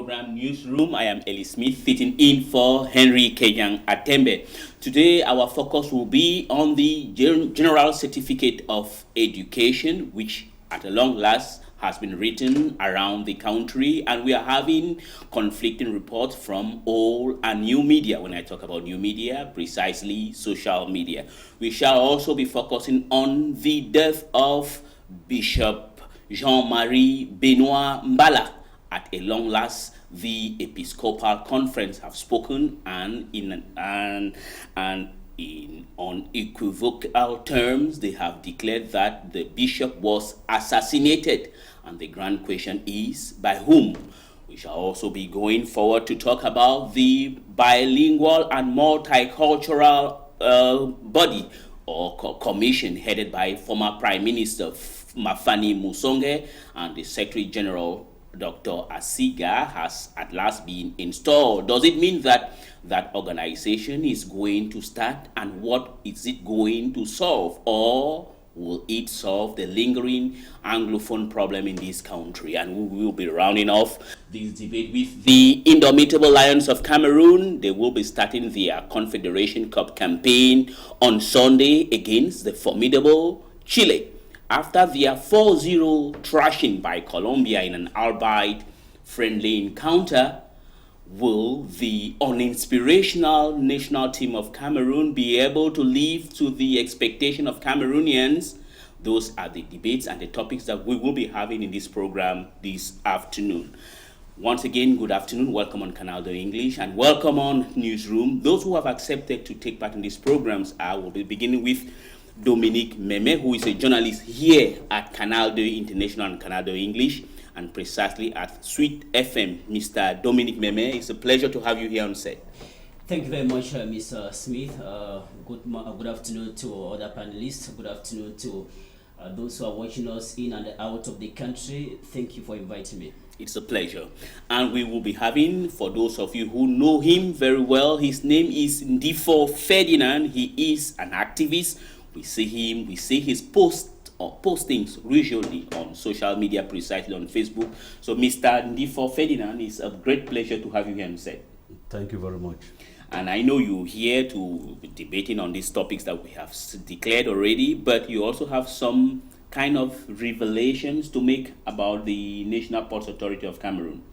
program Newsroom. I am Elie Smith, fitting in for Henry Kejang Atembe. Today, our focus will be on the General Certificate of Education, which at a long last has been written around the country, and we are having conflicting reports from old and new media. When I talk about new media, precisely social media. We shall also be focusing on the death of Bishop Jean-Marie Benoit Bala. At a long last, the Episcopal Conference have spoken and in unequivocal terms, they have declared that the bishop was assassinated. And the grand question is, by whom? We shall also be going forward to talk about the bilingual and multicultural body or commission headed by former Prime Minister Mafani Musonge, and the Secretary General Dr. Asiga has at last been installed. Does it mean that that organization is going to start, and what is it going to solve, or will it solve the lingering Anglophone problem in this country? And we will be rounding off this debate with the Indomitable Lions of Cameroon. They will be starting their Confederation Cup campaign on Sunday against the formidable Chile, after their 4-0 thrashing by Colombia in an albeit friendly encounter. Will the uninspirational national team of Cameroon be able to live to the expectation of Cameroonians? Those are the debates and the topics that we will be having in this program this afternoon. Once again, good afternoon. Welcome on Canal de English and welcome on Newsroom. Those who have accepted to take part in these programs, I will be beginning with Dominic Meme, who is a journalist here at Canal de International and Canal de English, and precisely at Sweet FM. Mr. Dominic Meme, it's a pleasure to have you here on set. Thank you very much, Mr. Smith. Good afternoon to other panelists. Good afternoon to those who are watching us in and out of the country. Thank you for inviting me. It's a pleasure. And we will be having, for those of you who know him very well, his name is Ndifor Ferdinand. He is an activist. We see him, we see his posts or postings usually on social media, precisely on Facebook. So Mr. Ndifor Ferdinand, it's a great pleasure to have you here on set. Thank you very much. And I know you're here to be debating on these topics that we have declared already, but you also have some kind of revelations to make about the National Ports Authority of Cameroon.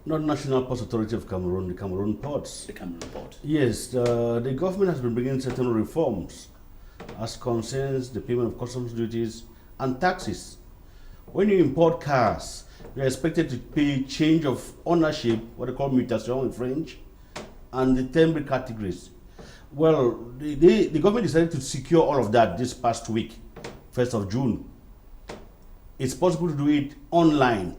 Not National Ports Authority of Cameroon, the Cameroon Ports. The Cameroon Port. Yes, the government has been bringing certain reforms as concerns the payment of customs duties and taxes. When you import cars, you're expected to pay change of ownership, what they call mutation in French, and the temporary categories. Well, the government decided to secure all of that this past week, 1st of June. It's possible to do it online,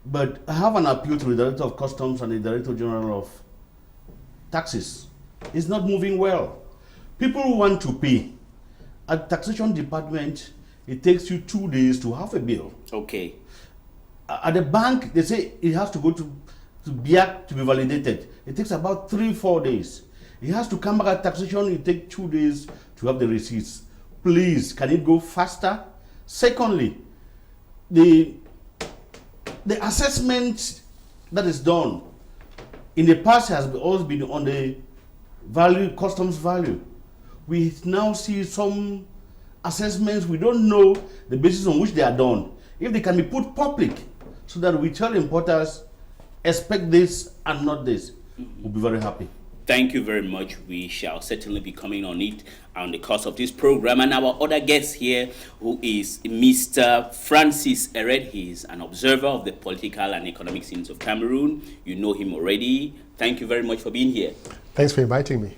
but I have an appeal to the Director of Customs and the Director General of Taxes. It's not moving well. People want to pay. At taxation department, it takes you 2 days to have a bill. Okay. At the bank, they say it has to go to BIAC to be validated. It takes about 3-4 days. It has to come back at taxation, it takes 2 days to have the receipts. Please, can it go faster? Secondly, the assessment that is done in the past has always been on the value, customs value. We now see some assessments, we don't know the basis on which they are done. If they can be put public so that we tell importers, expect this and not this, we'll be very happy. Thank you very much. We shall certainly be coming on it on the course of this program. And our other guest here, who is Mr. Francis Eret. He is an observer of the political and economic scenes of Cameroon. You know him already. Thank you very much for being here. Thanks for inviting me.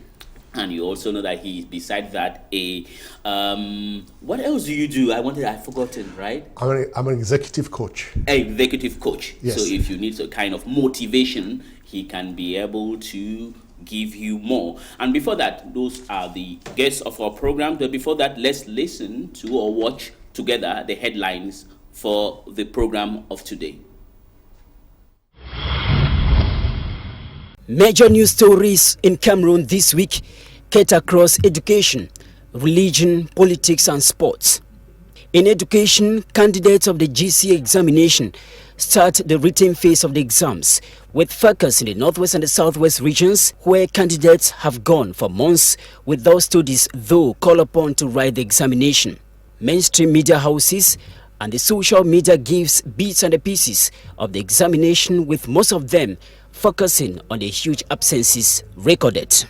And you also know that he is, beside that, what else do you do? I've forgotten, right? I'm an executive coach. Executive coach. Yes. So if you need some kind of motivation, he can be able to give you more. And before that, those are the guests of our program. But before that, let's listen to or watch together the headlines for the program of today. Major news stories in Cameroon this week cut across education, religion, politics and sports. In education, candidates of the GCE examination start the written phase of the exams, with focus in the northwest and the southwest regions, where candidates have gone for months without studies, though called upon to write the examination. Mainstream media houses and the social media gives bits and pieces of the examination, with most of them focusing on the huge absences recorded.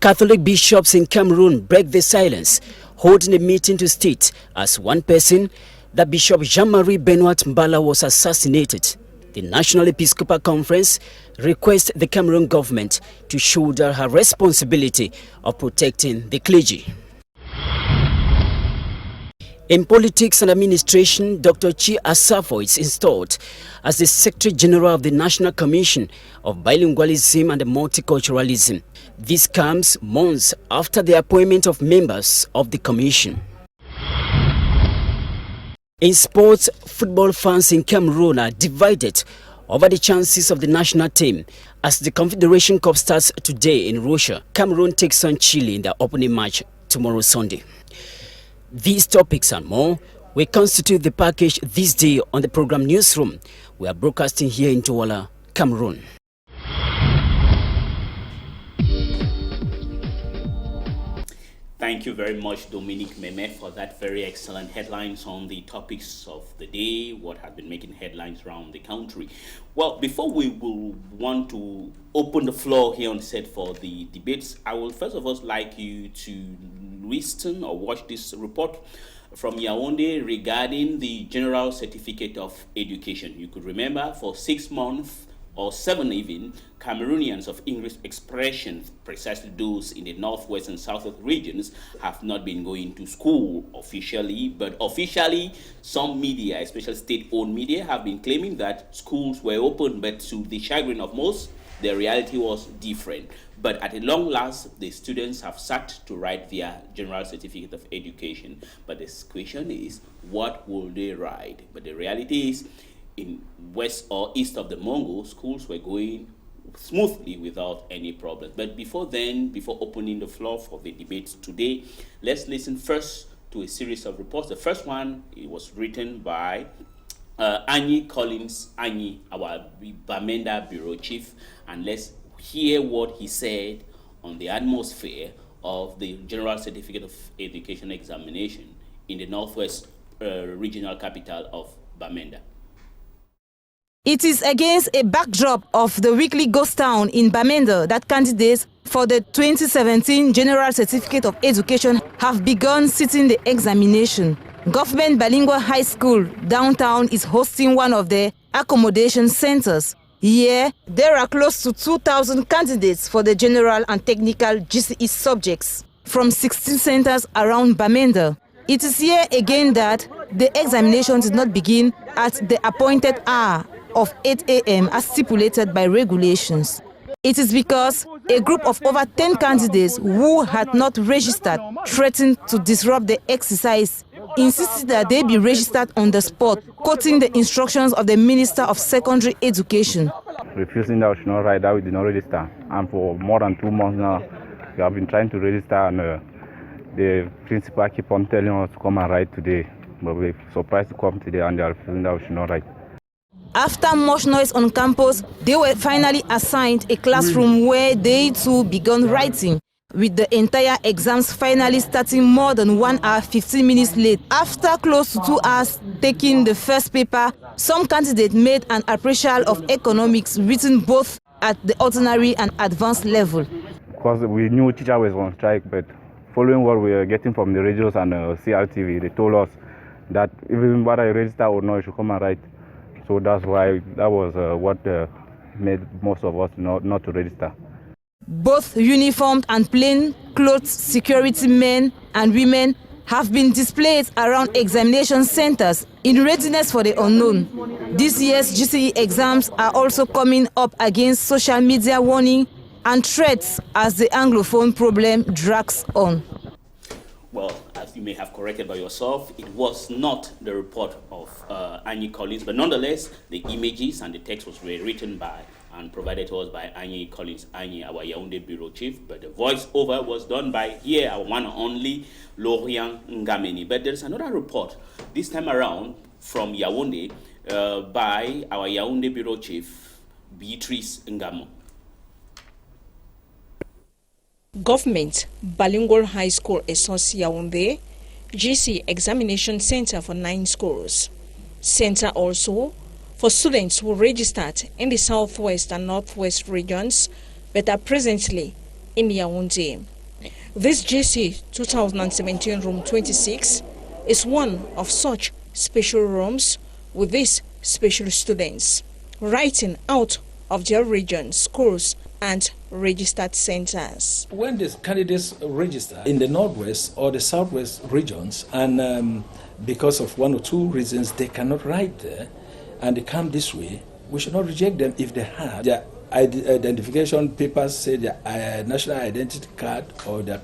Catholic bishops in Cameroon break the silence, holding a meeting to state as one person that Bishop Jean-Marie Benoit Bala was assassinated. The National Episcopal Conference requests the Cameroon government to shoulder her responsibility of protecting the clergy. In politics and administration, Dr. Chi Asafo is installed as the Secretary General of the National Commission of Bilingualism and Multiculturalism. This comes months after the appointment of members of the commission. In sports, football fans in Cameroon are divided over the chances of the national team as the Confederation Cup starts today in Russia. Cameroon takes on Chile in their opening match tomorrow Sunday. These topics and more will constitute the package this day on the program Newsroom. We are broadcasting here in Douala, Cameroon. Thank you very much, Dominic Meme, for that very excellent headlines on the topics of the day, what has been making headlines around the country. Well, before we will want to open the floor here on set for the debates, I will first of all like you to listen or watch this report from Yaoundé regarding the General Certificate of Education. You could remember for 6 months or 7 even, Cameroonians of English expression, precisely those in the northwest and southwest regions, have not been going to school officially, but officially some media, especially state-owned media, have been claiming that schools were open, but to the chagrin of most, the reality was different. But at a long last, the students have sat to write their General Certificate of Education. But the question is, what will they write? But the reality is, in west or east of the Mongo, schools were going smoothly without any problems. But before opening the floor for the debates today, let's listen first to a series of reports. The first one, it was written by Annie Collins, our Bamenda Bureau Chief, and let's hear what he said on the atmosphere of the General Certificate of Education examination in the Northwest regional capital of Bamenda. It is against a backdrop of the weekly ghost town in Bamenda that candidates for the 2017 General Certificate of Education have begun sitting the examination. Government Bilingual High School downtown is hosting one of the accommodation centers. Here, there are close to 2,000 candidates for the general and technical GCE subjects from 16 centers around Bamenda. It is here again that the examination did not begin at the appointed hour of 8 a.m. as stipulated by regulations. It is because a group of over 10 candidates who had not registered threatened to disrupt the exercise, insisted that they be registered on the spot, quoting the instructions of the Minister of Secondary Education. Refusing that we should not write, that we did not register. And for more than 2 months now, we have been trying to register, and the principal keep on telling us to come and write today. But we're surprised to come today and they are refusing that we should not write. After much noise on campus, they were finally assigned a classroom where they too began writing, with the entire exams finally starting more than 1 hour 15 minutes late. After close to 2 hours taking the first paper, some candidates made an appraisal of economics written both at the ordinary and advanced level. Because we knew teacher was on strike, but following what we were getting from the radios and CRTV, they told us that even whether I register or not, you should come and write. So that's why that was what made most of us not to register. Both uniformed and plain-clothes security men and women have been displayed around examination centers in readiness for the unknown. This year's GCE exams are also coming up against social media warning and threats as the Anglophone problem drags on. Well, as you may have corrected by yourself, it was not the report of Annie Collins, but nonetheless, the images and the text was written by and provided to us by Annie Collins, our Yaoundé Bureau Chief, but the voiceover was done by here, our one and only Lorian Ngameni. But there's another report, this time around, from Yaoundé by our Yaoundé Bureau Chief, Beatrice Ngamo. Government Bilingual High School Essos Yaoundé, GC Examination Center for 9 schools. Center also for students who registered in the southwest and northwest regions but are presently in Yaoundé. This GC 2017 Room 26 is one of such special rooms with these special students writing out of their regions, schools and registered centers. When the candidates register in the northwest or the southwest regions, and because of one or two reasons they cannot write there, and they come this way, we should not reject them if they have their identification papers, say their national identity card or their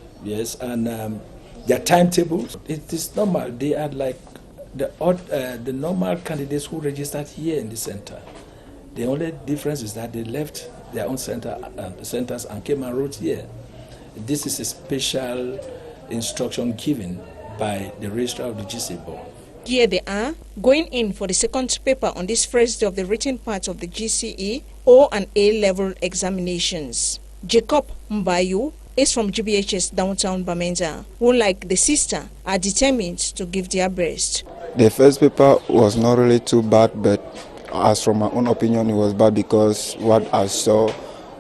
and their timetables. It is normal. They are like the normal candidates who registered here in the center. The only difference is that they left their own centers and came and wrote here. This is a special instruction given by the registrar of the GC board. Here they are, going in for the second paper on this first day of the written part of the GCE O and A-level examinations. Jacob Mbayu is from GBHS downtown Bamenda, who, like the sister, are determined to give their best. The first paper was not really too bad, but as from my own opinion, it was bad because what I saw,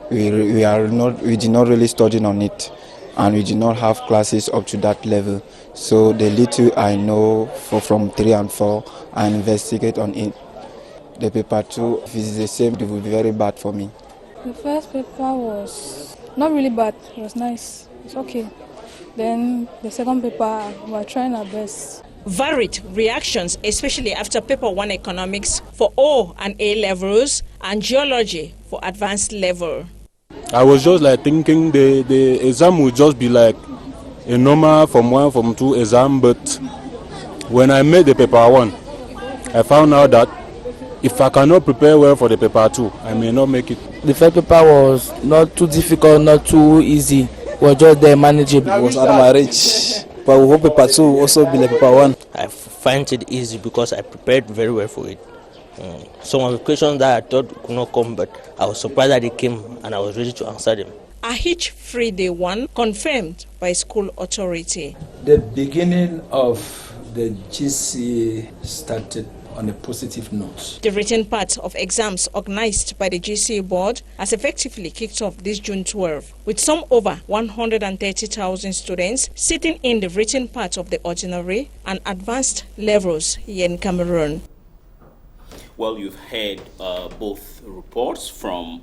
we did not really study on it, and we did not have classes up to that level. So the little I know from 3 and 4, I investigate on it. The paper 2, if it's the same, it will be very bad for me. The first paper was not really bad. It was nice. It's okay. Then the second paper, we were trying our best. Varied reactions, especially after paper 1 economics for O and A levels and geology for advanced level. I was just like thinking the exam would just be like a normal from 1, from 2 exam, but when I made the paper 1, I found out that if I cannot prepare well for the paper 2, I may not make it. The first paper was not too difficult, not too easy. It was just there manageable. It was out of my reach. But we hope paper 2 will also be like paper 1. I find it easy because I prepared very well for it. Some of the questions that I thought could not come, but I was surprised that they came and I was ready to answer them. A hitch free day 1 confirmed by school authority. The beginning of the GC started on a positive note. The written part of exams organized by the GC board has effectively kicked off this June 12, with some over 130,000 students sitting in the written part of the ordinary and advanced levels here in Cameroon. Well, you've heard both reports from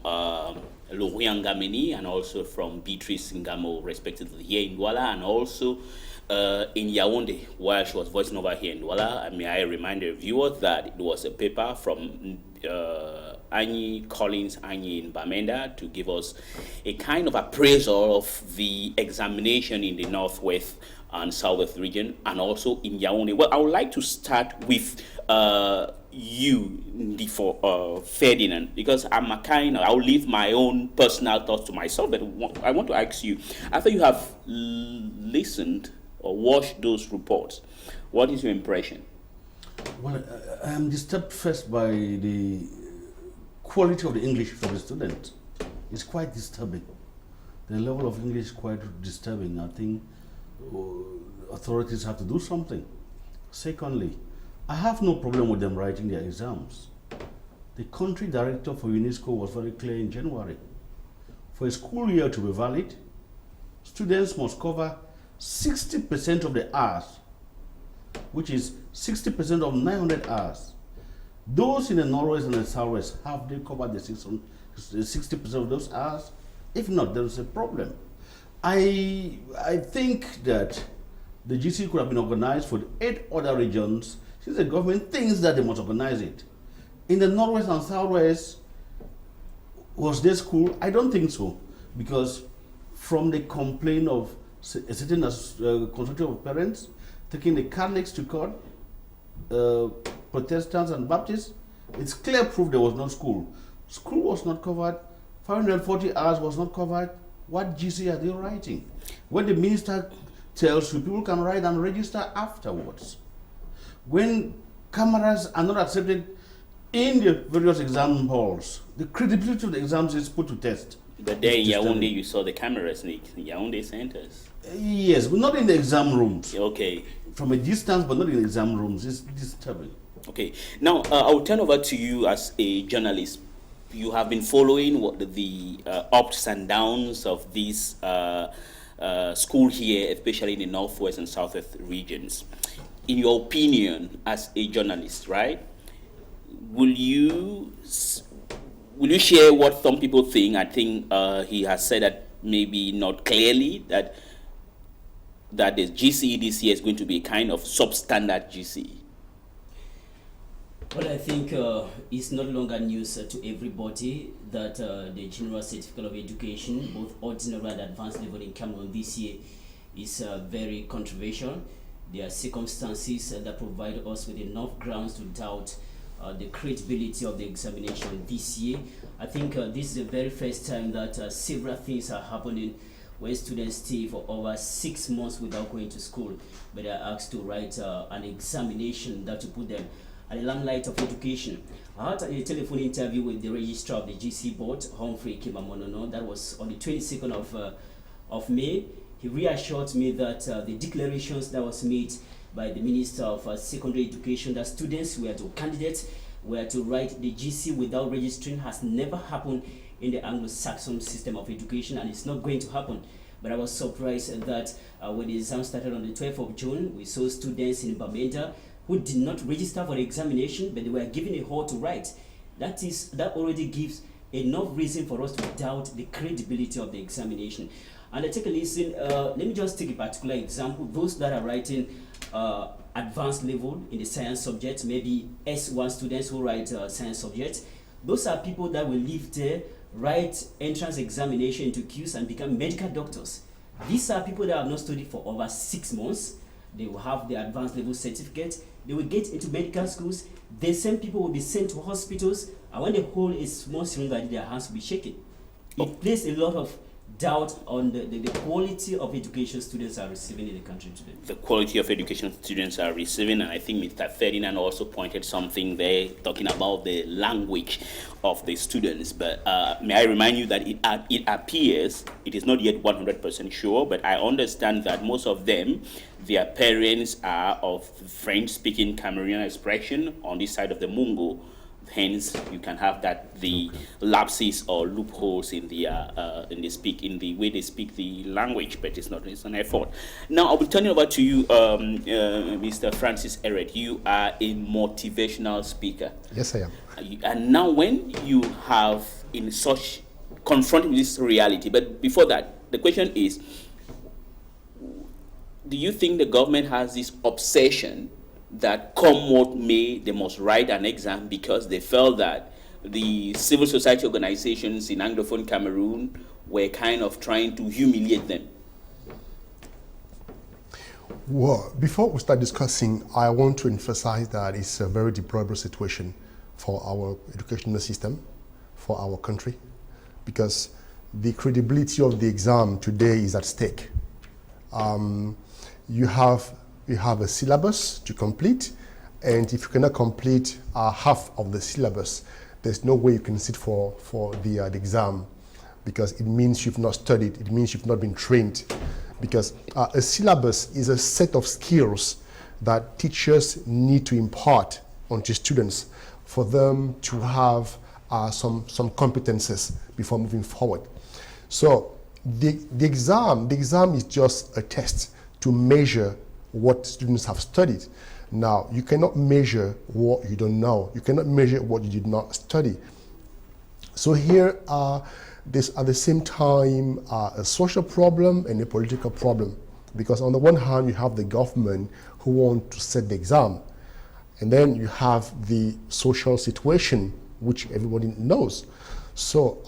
Laurent Ngameni and also from Beatrice Ngamo, respectively, here in Douala, and also in Yaoundé, while she was voicing over here in Douala. I remind the viewers that it was a paper from Annie Collins in Bamenda to give us a kind of appraisal of the examination in the northwest and southwest region, and also in Yaoundé. Well, I would like to start with you, Ndifor, Ferdinand, because I'll leave my own personal thoughts to myself, but I want to ask you, after you have listened or watched those reports, what is your impression? Well, I am disturbed first by the quality of the English for the student. It's quite disturbing. The level of English is quite disturbing. I think authorities have to do something. Secondly, I have no problem with them writing their exams. The country director for UNESCO was very clear in January. For a school year to be valid, students must cover 60% of the hours, which is 60% of 900 hours. Those in the northwest and the southwest, have they covered the 60% of those hours? If not, there is a problem. I think that the GC could have been organized for the 8 other regions, since the government thinks that they must organize it. In the northwest and southwest, was there school? I don't think so, because from the complaint of a certain consortium of parents taking the Catholics to court, Protestants and Baptists, it's clear proof there was no school. School was not covered, 540 hours was not covered. What GC are they writing? When the minister tells you people can write and register afterwards. When cameras are not accepted in the various exam halls, the credibility of the exams is put to test. But there in Yaoundé, you saw the cameras in Yaoundé centers. Yes, but not in the exam rooms. Okay. From a distance, but not in the exam rooms. It's disturbing. Okay. Now, I will turn over to you as a journalist. You have been following what the ups and downs of this school here, especially in the northwest and southwest regions. In your opinion, as a journalist, right? Will you share what some people think? I think he has said that maybe not clearly that the GCE this year is going to be a kind of substandard GCE. Well, I think it's no longer news to everybody that the General Certificate of Education, both ordinary and advanced level in Cameroon this year, is very controversial. There are circumstances that provide us with enough grounds to doubt the credibility of the examination this year. I think this is the very first time that several things are happening when students stay for over 6 months without going to school, but are asked to write an examination that will put them at the limelight of education. I had a telephone interview with the registrar of the GC board, Humphrey Kimamonono. That was on the 22nd of May. He reassured me that the declarations that was made by the Minister of Secondary Education that students candidates were to write the GC without registering has never happened in the Anglo-Saxon system of education, and it's not going to happen. But I was surprised that when the exam started on the 12th of June, we saw students in Bamenda who did not register for the examination, but they were given a hall to write. That already gives enough reason for us to doubt the credibility of the examination. And take a listen, let me just take a particular example. Those that are writing advanced level in the science subject, maybe S1 students who write science subjects, those are people that will leave there, write entrance examination into queues and become medical doctors. These are people that have not studied for over 6 months. They will have the advanced level certificate. They will get into medical schools. The same people will be sent to hospitals, and when the whole is small cylinder, their hands will be shaking. It places a lot of doubt on the quality of education students are receiving in the country today. The quality of education students are receiving, and I think Mr. Ferdinand also pointed something there, talking about the language of the students. But may I remind you that it appears, it is not yet 100% sure, but I understand that most of them, their parents are of French-speaking Cameroonian expression on this side of the Mungo. Hence, you can have the lapses or loopholes in the way they speak the language, but it's an effort. Now, I'll be turning over to you, Mr. Francis Eret. You are a motivational speaker. Yes, I am. And now, when you have confronting this reality, but before that, the question is, do you think the government has this obsession that come what may, they must write an exam because they felt that the civil society organizations in Anglophone Cameroon were kind of trying to humiliate them? Well, before we start discussing, I want to emphasize that it's a very deplorable situation for our educational system, for our country, because the credibility of the exam today is at stake. You have a syllabus to complete, and if you cannot complete half of the syllabus, there's no way you can sit for the exam, because it means you've not studied, it means you've not been trained. Because a syllabus is a set of skills that teachers need to impart onto students for them to have some competences before moving forward. So the exam is just a test to measure what students have studied. Now, you cannot measure what you don't know. You cannot measure what you did not study. So here, there's at the same time a social problem and a political problem. Because on the one hand, you have the government who want to set the exam. And then you have the social situation, which everybody knows. So,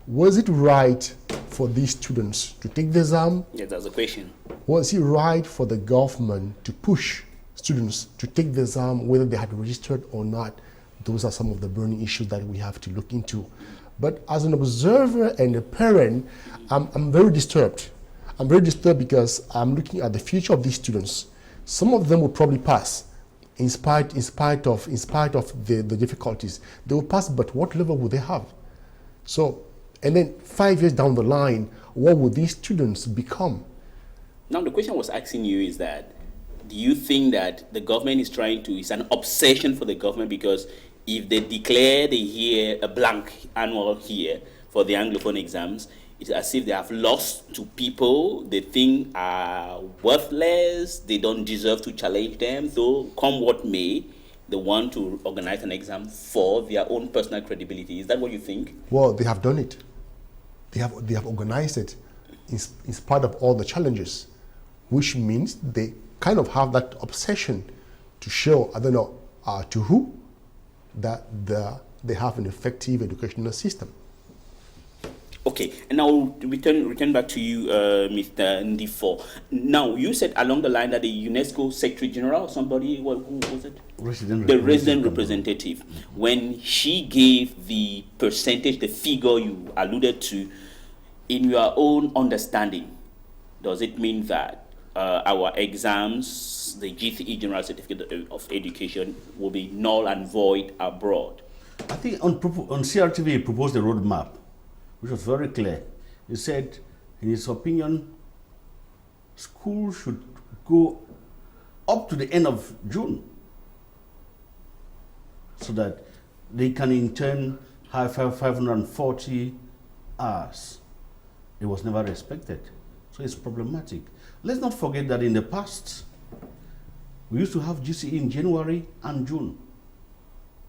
was it right for these students to take the exam? Yes, that's the question. Was it right for the government to push students to take the exam, whether they had registered or not? Those are some of the burning issues that we have to look into. But as an observer and a parent, I'm very disturbed. I'm very disturbed because I'm looking at the future of these students. Some of them will probably pass, in spite of the difficulties. They will pass, but what level will they have? So, and then 5 years down the line, what will these students become? Now, the question I was asking you is that, do you think that the government is trying to, it's an obsession for the government, because if they declare the year a blank annual year for the Anglophone exams, it's as if they have lost to people they think are worthless, they don't deserve to challenge them, so come what may, they want to organize an exam for their own personal credibility. Is that what you think? Well, they have done it. They have organized it in spite of all the challenges, which means they kind of have that obsession to show, I don't know, to who, that they have an effective educational system. Okay, and now return back to you, Mr. Ndifor. Now, you said along the line that the UNESCO Secretary General or somebody, who was it? The resident representative, when she gave the percentage, the figure you alluded to, in your own understanding, does it mean that our exams, the GCE General Certificate of Education, will be null and void abroad? I think on CRTV he proposed a roadmap, which was very clear. He said, in his opinion, school should go up to the end of June so that they can in turn have 540 hours. It was never respected. So it's problematic. Let's not forget that in the past, we used to have GCE in January and June.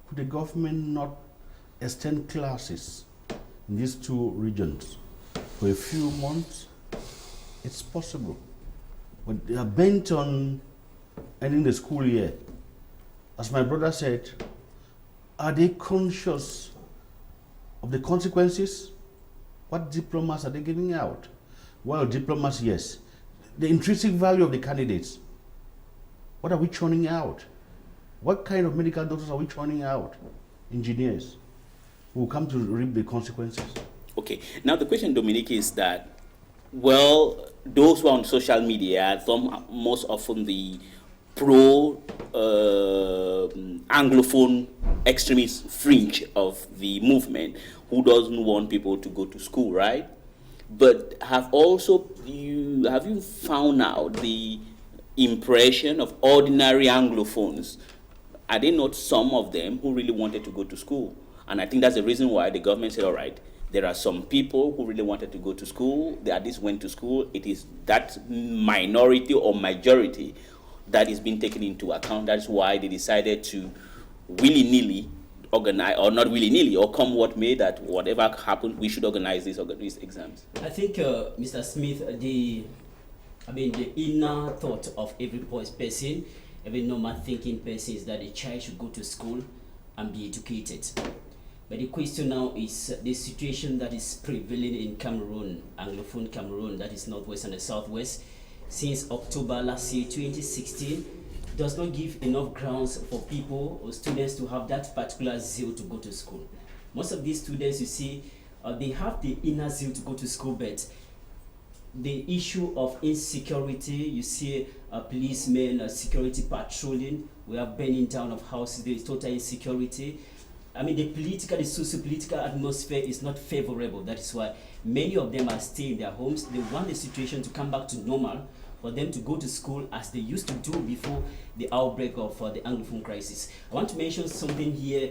Could the government not extend classes in these two regions for a few months? It's possible. But they are bent on ending the school year. As my brother said, are they conscious of the consequences? What diplomas are they giving out? Well, diplomas, yes. The intrinsic value of the candidates. What are we churning out? What kind of medical doctors are we churning out? Engineers who will come to reap the consequences. Okay, now the question, Dominic, is that, well, those who are on social media, some most often the pro-Anglophone extremist fringe of the movement, who doesn't want people to go to school, right? But have you found out the impression of ordinary Anglophones? Are there not some of them who really wanted to go to school? And I think that's the reason why the government said, all right, there are some people who really wanted to go to school, they at least went to school. It is that minority or majority that is being taken into account. That's why they decided to willy-nilly organize, or not willy-nilly, or come what may, that whatever happened, we should organize these exams. I think, Mr. Smith, the inner thought of every person, every normal thinking person, is that a child should go to school and be educated. But the question now is the situation that is prevailing in Cameroon, Anglophone Cameroon, that is Northwest and the Southwest, since October last year, 2016, does not give enough grounds for people or students to have that particular zeal to go to school. Most of these students, you see, they have the inner zeal to go to school, but the issue of insecurity, you see policemen, security patrolling, we are burning down of houses, there is total insecurity. I mean, the socio-political atmosphere is not favorable. That is why many of them are staying in their homes. They want the situation to come back to normal, for them to go to school as they used to do before the outbreak of the Anglophone crisis. I want to mention something here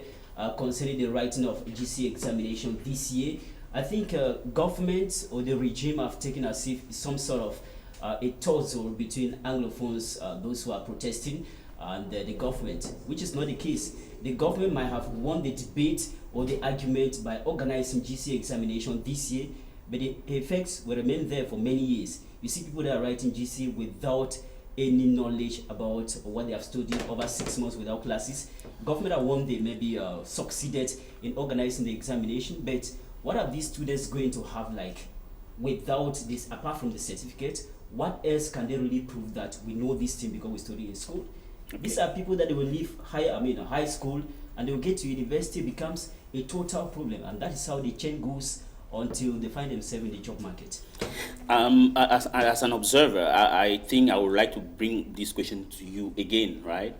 concerning the writing of GCE examination this year. I think government or the regime have taken as if some sort of a tussle between Anglophones, those who are protesting, and the government, which is not the case. The government might have won the debate or the argument by organizing GCE examination this year, but the effects will remain there for many years. You see people that are writing GCE without any knowledge about what they have studied over 6 months without classes. Government at one day maybe succeeded in organizing the examination, but what are these students going to have like without this, apart from the certificate? What else can they really prove that we know this thing because we study in school? Okay. These are people that they will leave high school and they will get to university, becomes a total problem, and that is how the chain goes until they find themselves in the job market. As an observer, I think I would like to bring this question to you again, right?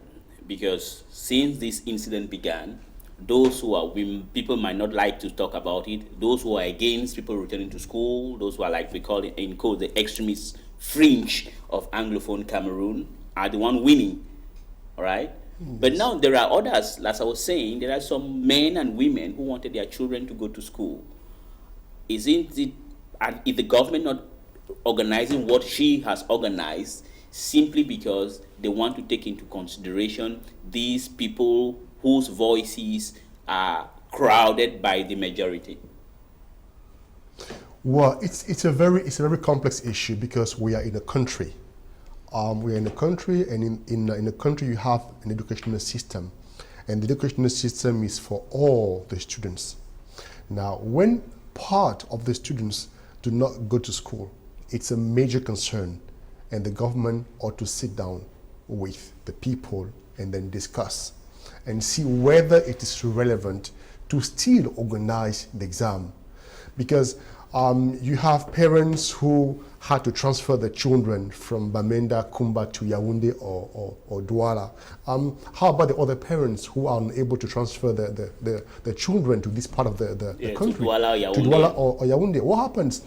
because since this incident began, those who are women, people might not like to talk about it. Those who are against people returning to school, those who are, like we call it in code, the extremist fringe of Anglophone Cameroon, are the one winning. All right. But now there are others, as I was saying, there are some men and women who wanted their children to go to school. Isn't it, and is the government not organizing what she has organized simply because they want to take into consideration these people whose voices are crowded by the majority? Well, it's a very complex issue because we are in a country. We are in a country, and in a country you have an educational system, and the educational system is for all the students. Now, when part of the students do not go to school, it's a major concern, and the government ought to sit down with the people and then discuss and see whether it is relevant to still organize the exam. Because you have parents who had to transfer the children from Bamenda, Kumba to Yaoundé or Douala. How about the other parents who are unable to transfer the children to this part of the country? To Douala, to Douala or Yaoundé. What happens?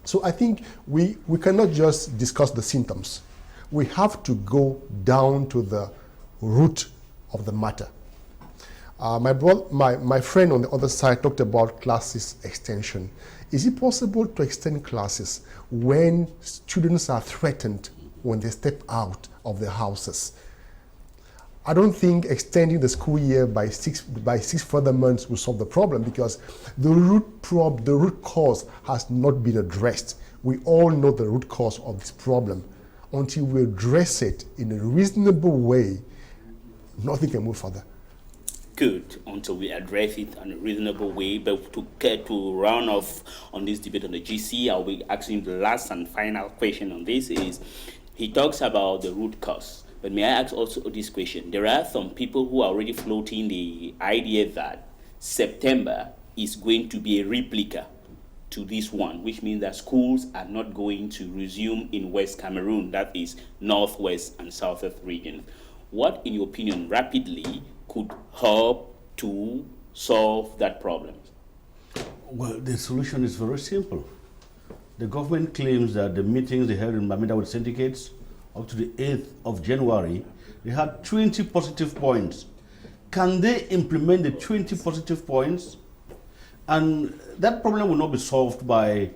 So I think we cannot just discuss the symptoms. We have to go down to the root of the matter. My friend on the other side talked about classes extension. Is it possible to extend classes when students are threatened when they step out of their houses? I don't think extending the school year by six further months will solve the problem, because the root cause has not been addressed. We all know the root cause of this problem. Until we address it in a reasonable way, nothing can move further. Good, until we address it in a reasonable way. But to round off on this debate on the GC, I'll be asking the last and final question on this. Is he talks about the root cause. But may I ask also this question? There are some people who are already floating the idea that September is going to be a replica to this one, which means that schools are not going to resume in West Cameroon, that is Northwest and Southwest regions. What, in your opinion, rapidly could help to solve that problem? Well, the solution is very simple. The government claims that the meetings they held in Bamenda with syndicates up to the 8th of January, they had 20 positive points. Can they implement the 20 positive points? And that problem will not be solved by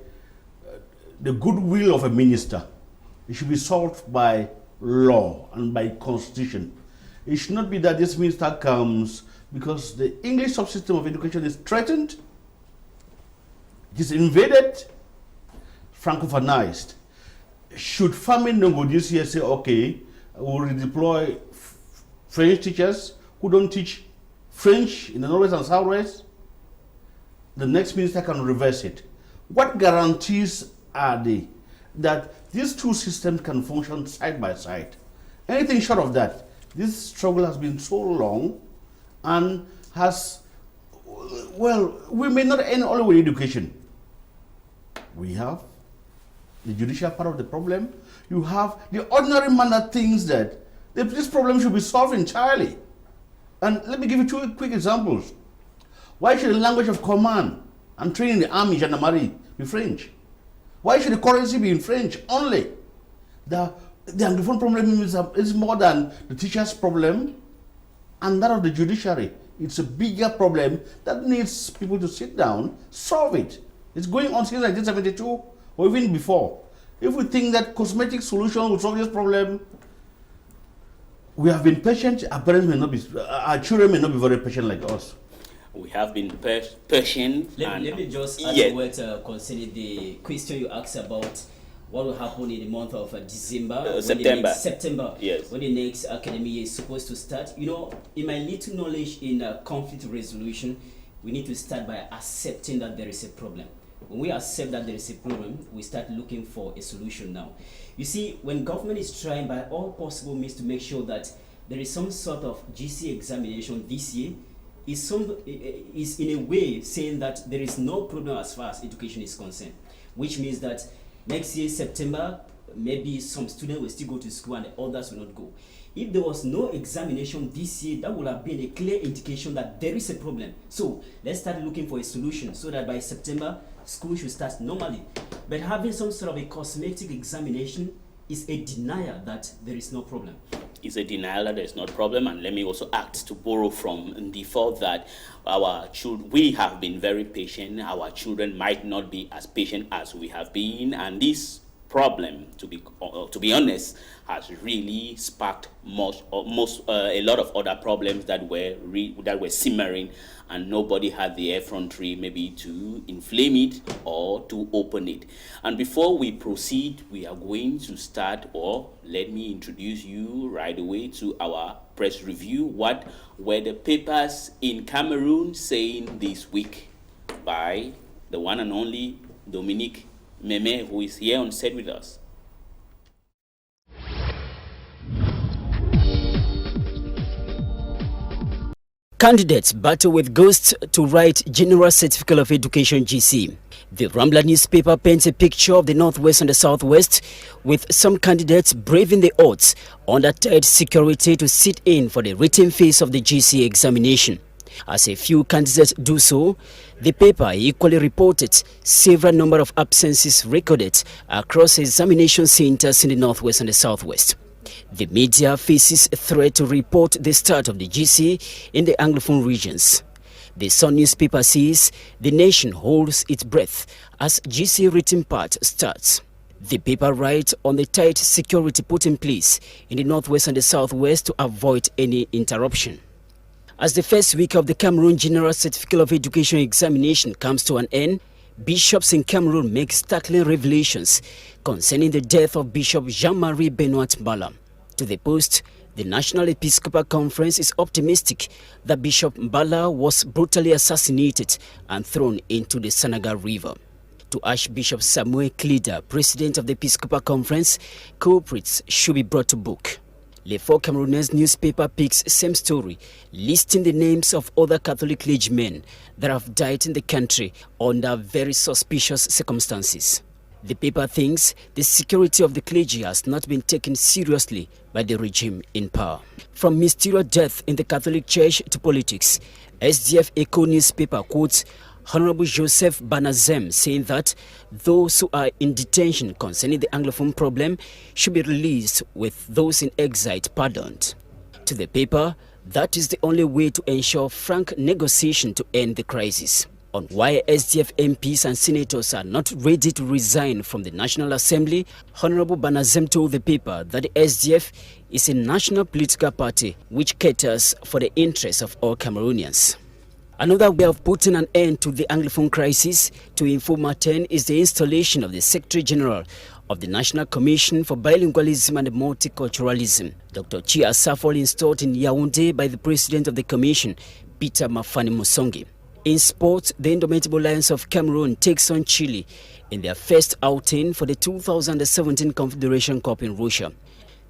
the goodwill of a minister. It should be solved by law and by constitution. It should not be that this minister comes because the English subsystem of education is threatened, it is invaded, Francophonicized. Should famine no go this year say, okay, we'll redeploy French teachers who don't teach French in the Northwest and Southwest? The next minister can reverse it. What guarantees are there that these two systems can function side by side? Anything short of that, this struggle has been so long and has, well, we may not end only with education. We have the judicial part of the problem. You have the ordinary man that thinks that this problem should be solved entirely. And let me give you two quick examples. Why should the language of command and training the army, gendarmerie, be French? Why should the currency be in French only? The Anglophone problem is more than the teacher's problem and that of the judiciary. It's a bigger problem that needs people to sit down, solve it. It's going on since 1972 or even before. If we think that cosmetic solution will solve this problem, we have been patient. Our parents may not be, our children may not be very patient like us. We have been patient. Let me just add a word concerning the question you asked about what will happen in the month of December, September, yes, when the next academic year is supposed to start. You know, in my little knowledge in conflict resolution, we need to start by accepting that there is a problem. When we accept that there is a problem, we start looking for a solution now. You see, when government is trying by all possible means to make sure that there is some sort of GC examination this year, is in a way saying that there is no problem as far as education is concerned, which means that next year, September, maybe some students will still go to school and the others will not go. If there was no examination this year, that would have been a clear indication that there is a problem. So let's start looking for a solution so that by September, school should start normally. But having some sort of a cosmetic examination is a denial that there is no problem. It's a denial that there's no problem, and let me also act to borrow from Ndifor that our children, we have been very patient. Our children might not be as patient as we have been, and this problem, to be honest, has really sparked a lot of other problems that were simmering, and nobody had the effrontery maybe to inflame it or to open it. And before we proceed, we are going to start, or let me introduce you right away to our press review. What were the papers in Cameroon saying this week by the one and only Dominic, who is here on set with us. Candidates battle with ghosts to write General Certificate of Education GC. The Rambler newspaper paints a picture of the Northwest and the Southwest, with some candidates braving the odds under tight security to sit in for the written phase of the GC examination. As a few candidates do so, the paper equally reported several number of absences recorded across examination centers in the Northwest and the Southwest. The media faces a threat to report the start of the GC in the Anglophone regions. The Sun newspaper says the nation holds its breath as GC written part starts. The paper writes on the tight security put in place in the Northwest and the Southwest to avoid any interruption. As the first week of the Cameroon General Certificate of Education examination comes to an end, bishops in Cameroon make startling revelations concerning the death of Bishop Jean-Marie Benoit Bala. To the Post, the National Episcopal Conference is optimistic that Bishop Bala was brutally assassinated and thrown into the Senegal River. To Archbishop Samuel Klida, president of the Episcopal Conference, culprits should be brought to book. Le Fort Camerounais newspaper picks same story, listing the names of other Catholic clergymen that have died in the country under very suspicious circumstances. The paper thinks the security of the clergy has not been taken seriously by the regime in power. From mysterious death in the Catholic Church to politics, SDF Echo newspaper quotes Honorable Joseph Banazem saying that those who are in detention concerning the Anglophone problem should be released, with those in exile pardoned. To the paper, that is the only way to ensure frank negotiation to end the crisis. On why SDF MPs and senators are not ready to resign from the National Assembly, Honorable Banazem told the paper that the SDF is a national political party which caters for the interests of all Cameroonians. Another way of putting an end to the Anglophone crisis, to Info Martin, is the installation of the Secretary General of the National Commission for Bilingualism and Multiculturalism, Dr. Chia Safol, installed in Yaoundé by the President of the Commission, Peter Mafani Musongi. In sport, the Indomitable Lions of Cameroon takes on Chile in their first outing for the 2017 Confederation Cup in Russia.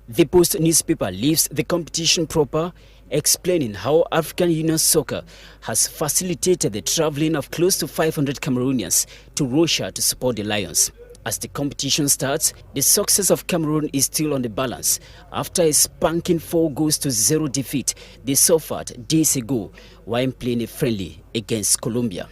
The Post newspaper leaves the competition proper, explaining how African Union Soccer has facilitated the traveling of close to 500 Cameroonians to Russia to support the Lions. As the competition starts, the success of Cameroon is still on the balance after a spanking 4-0 defeat they suffered days ago while playing a friendly against Colombia.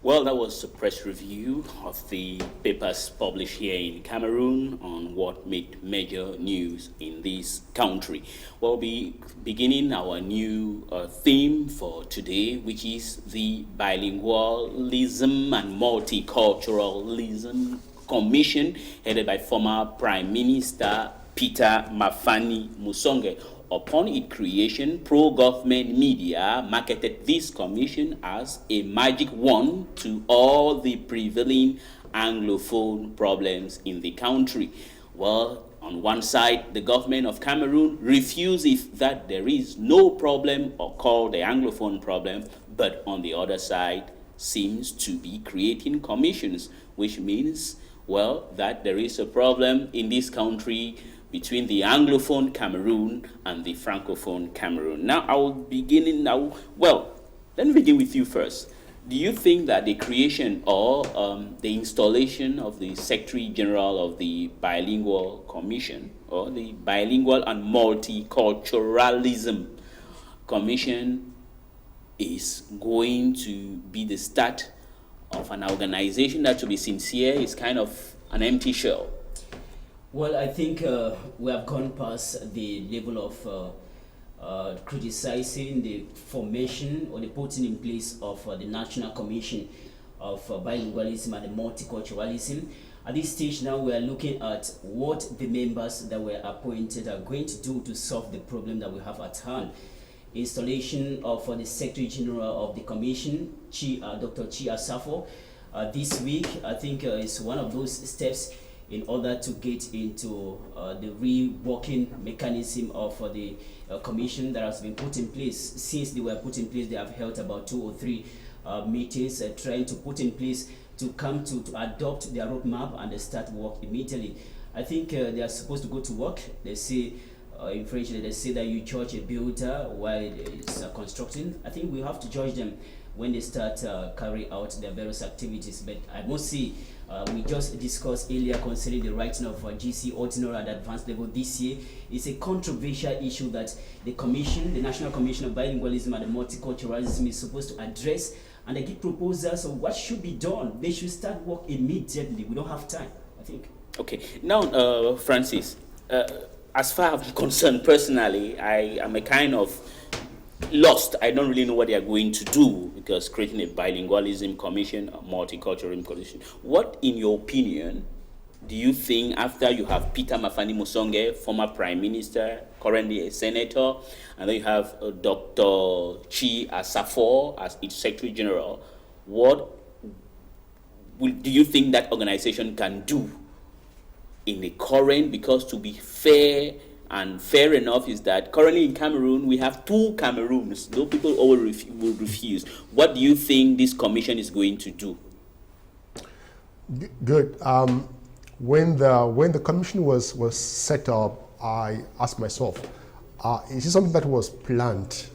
Well, that was a press review of the papers published here in Cameroon on what made major news in this country. We'll be beginning our new theme for today, which is the Bilingualism and Multiculturalism Commission, headed by former Prime Minister Peter Mafani Musongi. Upon its creation, pro-government media marketed this commission as a magic wand to all the prevailing Anglophone problems in the country. Well, on one side, the government of Cameroon refuses that there is no problem or called the Anglophone problem, but on the other side, seems to be creating commissions, which means, well, that there is a problem in this country between the Anglophone Cameroon and the Francophone Cameroon. Now, I will begin now. Well, let me begin with you first. Do you think that the creation or the installation of the Secretary General of the Bilingual Commission or the Bilingual and Multiculturalism Commission is going to be the start of an organization that, to be sincere, is kind of an empty shell? Well, I think we have gone past the level of criticizing the formation or the putting in place of the National Commission of Bilingualism and Multiculturalism. At this stage now, we are looking at what the members that were appointed are going to do to solve the problem that we have at hand. Installation of the Secretary General of the Commission, Dr. Chi Asafo, this week, I think is one of those steps in order to get into the reworking mechanism of the commission that has been put in place. Since they were put in place, they have held about 2 or 3 meetings trying to put in place to come to adopt their roadmap and they start work immediately. I think they are supposed to go to work. They say, in French, they say that you judge a builder while it's constructing. I think we have to judge them when they start carrying out their various activities. But I must say, we just discussed earlier concerning the writing of GC ordinary at advanced level this year. It's a controversial issue that the commission, the National Commission of Bilingualism and Multiculturalism, is supposed to address, and they give proposals of what should be done. They should start work immediately. We don't have time, I think. Okay. Now, Francis, as far as I'm concerned personally, I am a kind of lost. I don't really know what they are going to do, because creating a bilingualism commission, a multiculturalism commission. What, in your opinion, do you think, after you have Peter Mafani Musonge, former prime minister, currently a senator, and then you have Dr. Chi Asafo as its secretary general, what do you think that organization can do in the current? Because to be fair, and fair enough, is that currently in Cameroon, we have 2 Cameroons. Though people always will refuse. What do you think this commission is going to do? Good. When the commission was set up, I asked myself, is it something that was planned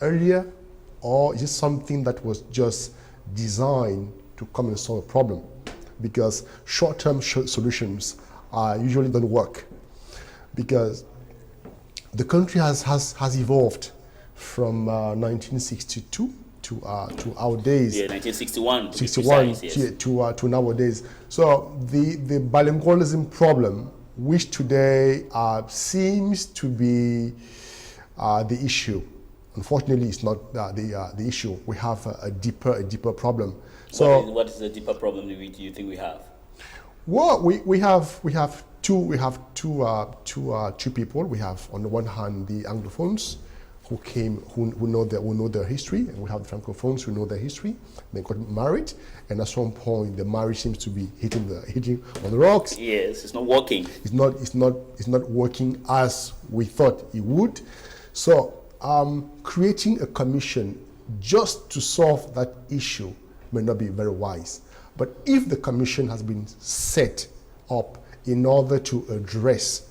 earlier, or is it something that was just designed to come and solve a problem? Because short-term solutions usually don't work. Because the country has evolved from 1962 to our days. Yeah, 1961. 61 yes. to nowadays. So the bilingualism problem, which today seems to be the issue, unfortunately, it's not the issue. We have a deeper problem. So what is the deeper problem do you think we have? Well, we have two people. We have, on the one hand, the Anglophones who know their history, and we have the Francophones who know their history. They got married, and at some point the marriage seems to be hitting on the rocks. Yes, it's not working. It's not working as we thought it would. So creating a commission just to solve that issue may not be very wise. But if the commission has been set up in order to address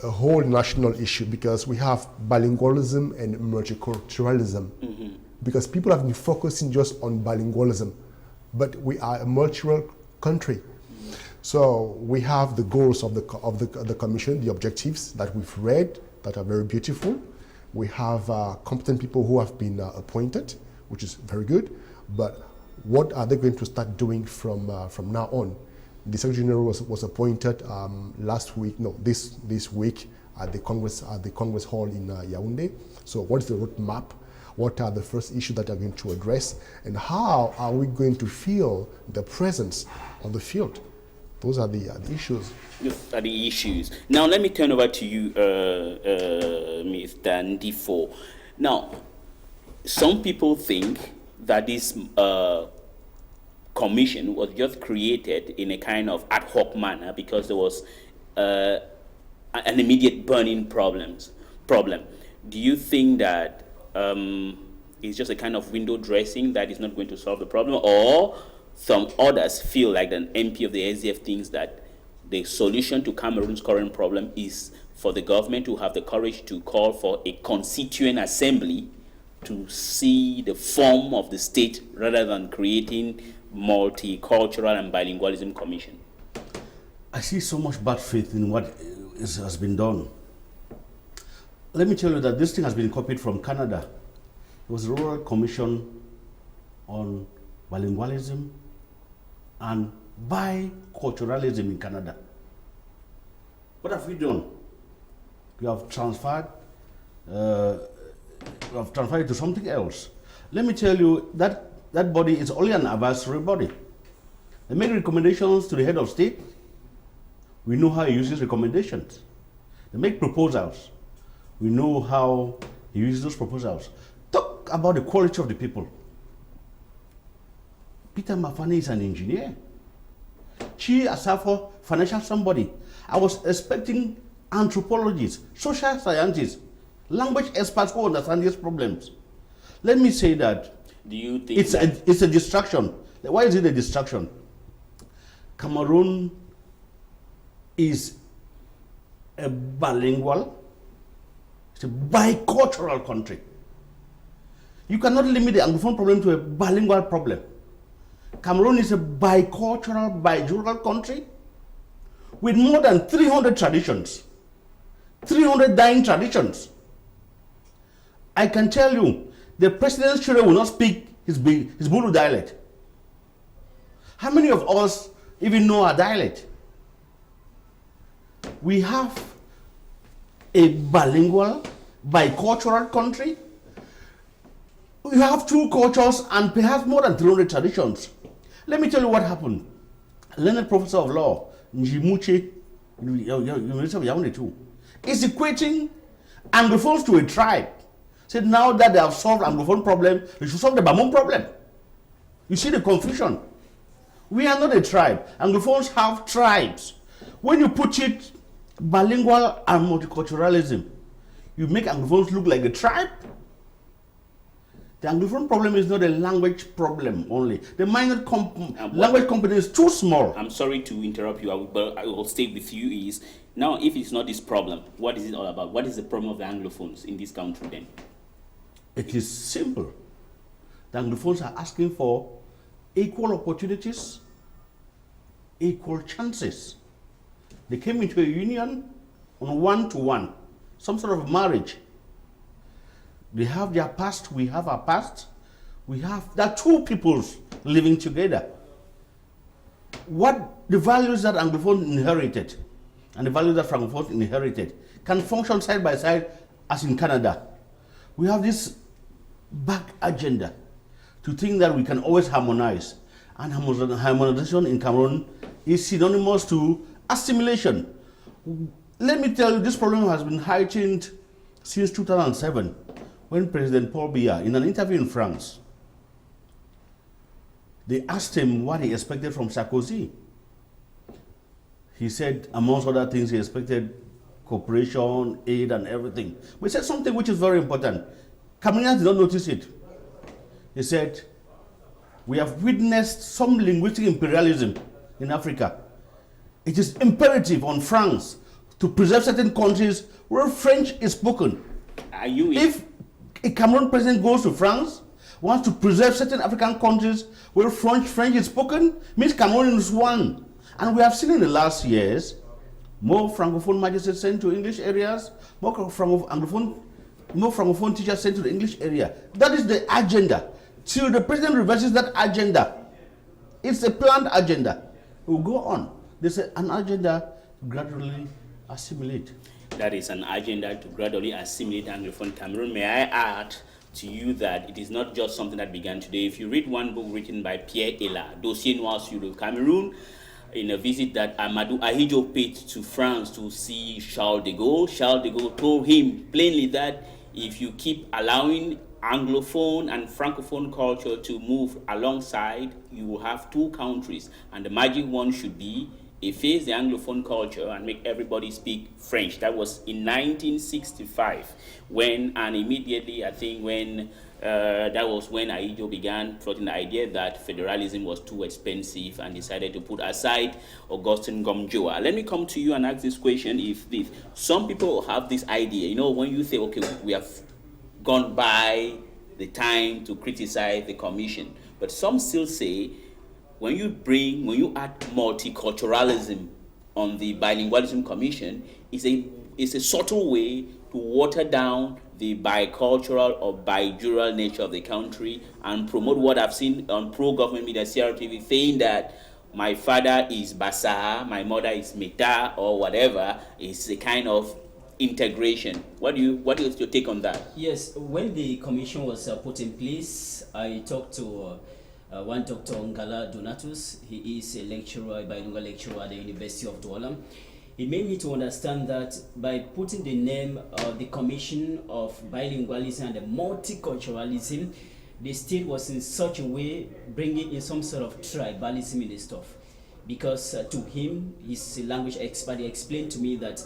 a whole national issue, because we have bilingualism and multiculturalism, because people have been focusing just on bilingualism, but we are a multicultural country. So we have the goals of the commission, the objectives that we've read that are very beautiful. We have competent people who have been appointed, which is very good, but what are they going to start doing from now on? The Secretary General was appointed this week at the Congress Hall in Yaoundé. So what is the roadmap? What are the first issues that are going to address? And how are we going to feel the presence on the field? Those are the issues. Those are the issues. Now let me turn over to you, Mr. Ndifor. Now, some people think that this commission was just created in a kind of ad hoc manner because there was an immediate burning problem. Do you think that it's just a kind of window dressing that is not going to solve the problem, or some others feel like an MP of the SDF thinks that the solution to Cameroon's current problem is for the government to have the courage to call for a constituent assembly to see the form of the state rather than creating multicultural and bilingualism commission? I see so much bad faith in what has been done. Let me tell you that this thing has been copied from Canada. It was a Royal Commission on bilingualism and biculturalism in Canada. What have we done? We have transferred it to something else. Let me tell you that that body is only an advisory body. They make recommendations to the head of state. We know how he uses recommendations. They make proposals. We know how he uses those proposals. Talk about the quality of the people. Peter Mafani is an engineer. Chi Asafo, financial somebody. I was expecting anthropologists, social scientists, language experts who understand these problems. Let me say that do you think it's a distraction? Why is it a distraction? Cameroon is a bilingual, it's a bicultural country. You cannot limit the Anglophone problem to a bilingual problem. Cameroon is a bicultural, bijural country with more than 300 traditions, 300 dying traditions. I can tell you, the president's children will not speak his Bulu dialect. How many of us even know our dialect? We have a bilingual, bicultural country. We have two cultures and perhaps more than 300 traditions. Let me tell you what happened. A learned professor of law, Njimuche, University of Yaoundé too, is equating Anglophones to a tribe. Said now that they have solved Anglophone problem, they should solve the Bamon problem. You see the confusion. We are not a tribe. Anglophones have tribes. When you put it bilingual and multiculturalism, you make Anglophones look like a tribe. The Anglophone problem is not a language problem only. The minor language company is too small. I'm sorry to interrupt you, but I will stay with you. Is now, if it's not this problem, what is it all about? What is the problem of the Anglophones in this country then? It is simple. The Anglophones are asking for equal opportunities, equal chances. They came into a union on one-to-one, some sort of marriage. They have their past, we have our past. There are two peoples living together. What the values that Anglophone inherited and the values that Francophone inherited can function side by side as in Canada. We have this back agenda to think that we can always harmonize. And harmonization in Cameroon is synonymous to assimilation. Let me tell you, this problem has been heightened since 2007 when President Paul Biya, in an interview in France, they asked him what he expected from Sarkozy. He said, amongst other things, he expected cooperation, aid, and everything. But he said something which is very important. Cameroonians did not notice it. He said, we have witnessed some linguistic imperialism in Africa. It is imperative on France to preserve certain countries where French is spoken. If a Cameroon president goes to France, wants to preserve certain African countries where French is spoken, means Cameroon is one. And we have seen in the last years, more Francophone magistrates sent to English areas, more Francophone teachers sent to the English area. That is the agenda. Till the president reverses that agenda, it's a planned agenda. It will go on. There's an agenda to gradually assimilate. That is an agenda to gradually assimilate Anglophone Cameroon. May I add to you that it is not just something that began today. If you read one book written by Pierre Ela, Dossier Noir sur le Cameroun, in a visit that Amadou Ahidjo paid to France to see Charles de Gaulle told him plainly that if you keep allowing Anglophone and Francophone culture to move alongside, you will have two countries, and the magic one should be efface the Anglophone culture and make everybody speak French. That was in 1965, and immediately I think when that was when Ahidjo began floating the idea that federalism was too expensive and decided to put aside Augustin Gomjoa. Let me come to you and ask this question: if some people have this idea, when you say, okay, we have gone by the time to criticize the commission. But some still say when you add multiculturalism on the Bilingualism Commission, it's a subtle way to water down the bicultural or bijural nature of the country and promote what I've seen on pro-government media, CRTV, saying that my father is Basa, my mother is Meta, or whatever. It's a kind of integration. What is your take on that? Yes, when the commission was put in place, I talked to one Dr. Ngala Donatus. He is a lecturer, a bilingual lecturer at the University of Douala. It made me to understand that by putting the name of the Commission of Bilingualism and Multiculturalism, the state was in such a way bringing in some sort of tribalism in the stuff. Because to him, his language expert, he explained to me that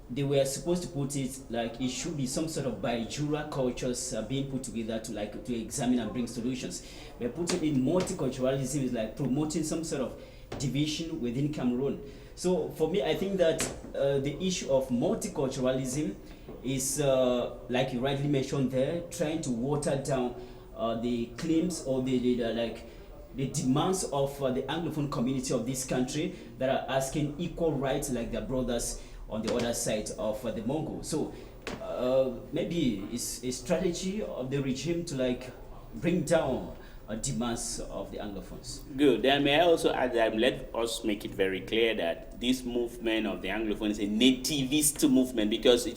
they were supposed to put it like it should be some sort of bijura cultures being put together to examine and bring solutions. But putting in multiculturalism is like promoting some sort of division within Cameroon. So for me, I think that the issue of multiculturalism is, like you rightly mentioned there, trying to water down the claims or the demands of the Anglophone community of this country that are asking equal rights like their brothers on the other side of the Mongol. So maybe it's a strategy of the regime to bring down demands of the Anglophones. Good. Then may I also add that let us make it very clear that this movement of the Anglophone is a nativist movement, because it